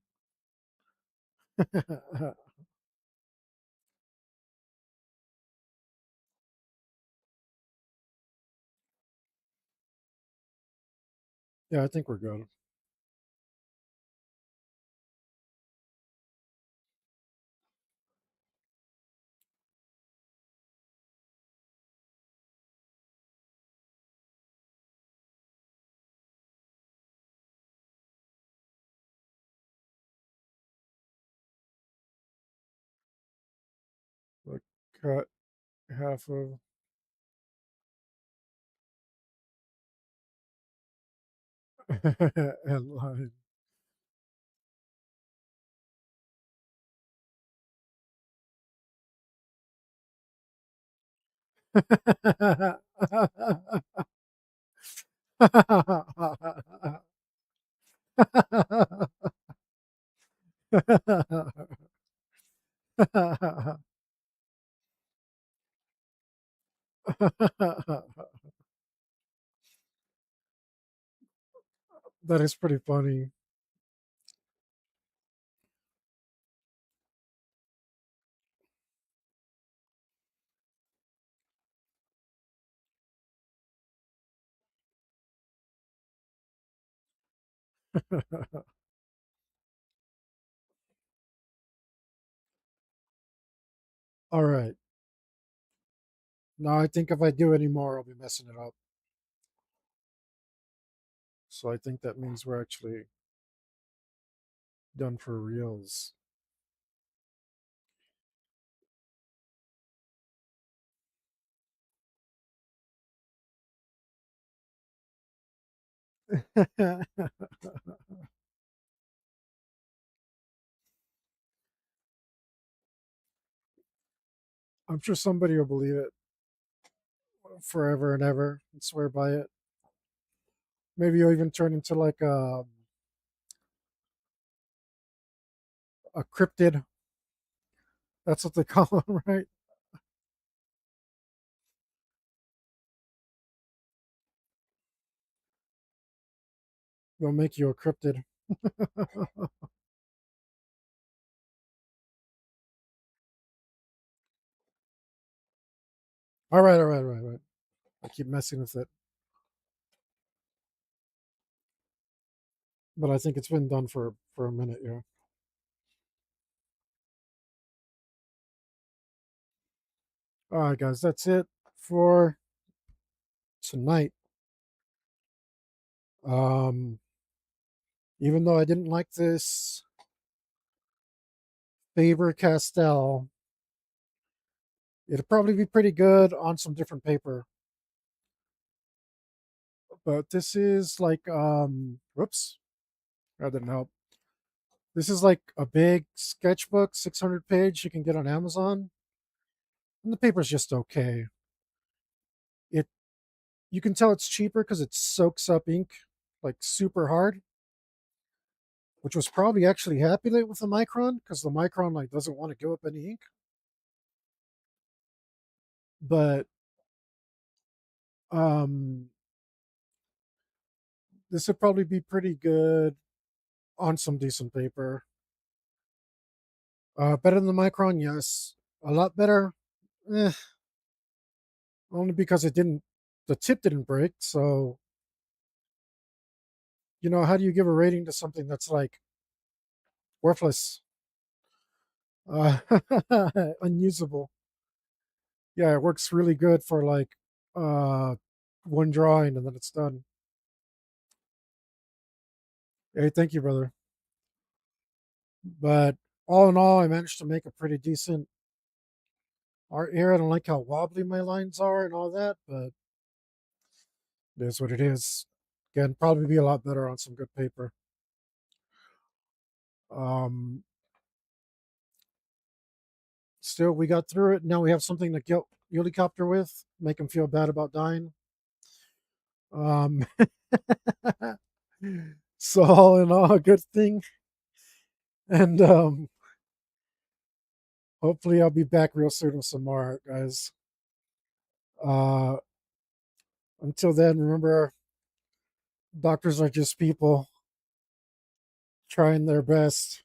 Yeah, I think we're good. Like cut half of. And line. That is pretty funny. All right. Now I think if I do any more, I'll be messing it up. So I think that means we're actually done for reals. I'm sure somebody will believe it forever and ever and swear by it. Maybe you'll even turn into like a cryptid. That's what they call them, right? They'll make you a cryptid. All right, all right, all right, all right. I keep messing with it, but I think it's been done for a minute. Yeah. All right, guys, that's it for tonight. Um, Even though I didn't like this Faber Castell, it'd probably be pretty good on some different paper. But this is like whoops, that didn't help. This is like a big sketchbook, 600 page you can get on Amazon. And the paper's just okay. It You can tell it's cheaper because it soaks up ink like super hard, which was probably actually happy late with the Micron because the Micron like doesn't want to give up any ink. But um this would probably be pretty good on some decent paper. Better than the Micron, yes. A lot better, eh, only because the tip didn't break. So, how do you give a rating to something that's like worthless, uh, unusable? Yeah, it works really good for like uh, one drawing and then it's done. Hey, thank you, brother. But all in all, I managed to make a pretty decent art here. I don't like how wobbly my lines are and all that, but it is what it is. Again, probably be a lot better on some good paper. Um, Still, we got through it. Now we have something to kill helicopter with, make him feel bad about dying. Um, so all in all, a good thing. And hopefully, I'll be back real soon with some more art, guys. Uh, until then, remember, doctors are just people trying their best,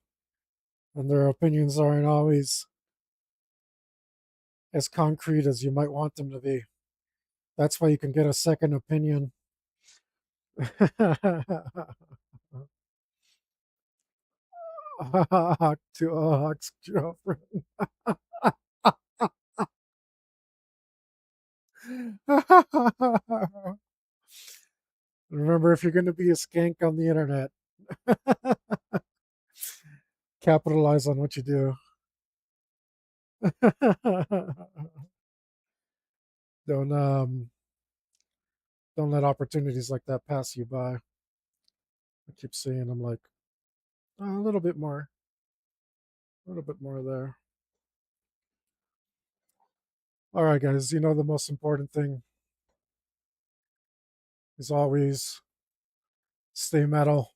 and their opinions aren't always as concrete as you might want them to be. That's why you can get a second opinion. To a Hawk's girlfriend. Remember, if you're going to be a skank on the internet, capitalize on what you do. don't don't let opportunities like that pass you by. I keep saying I'm like, "Oh, a little bit more there." All right, guys. The most important thing is always stay metal.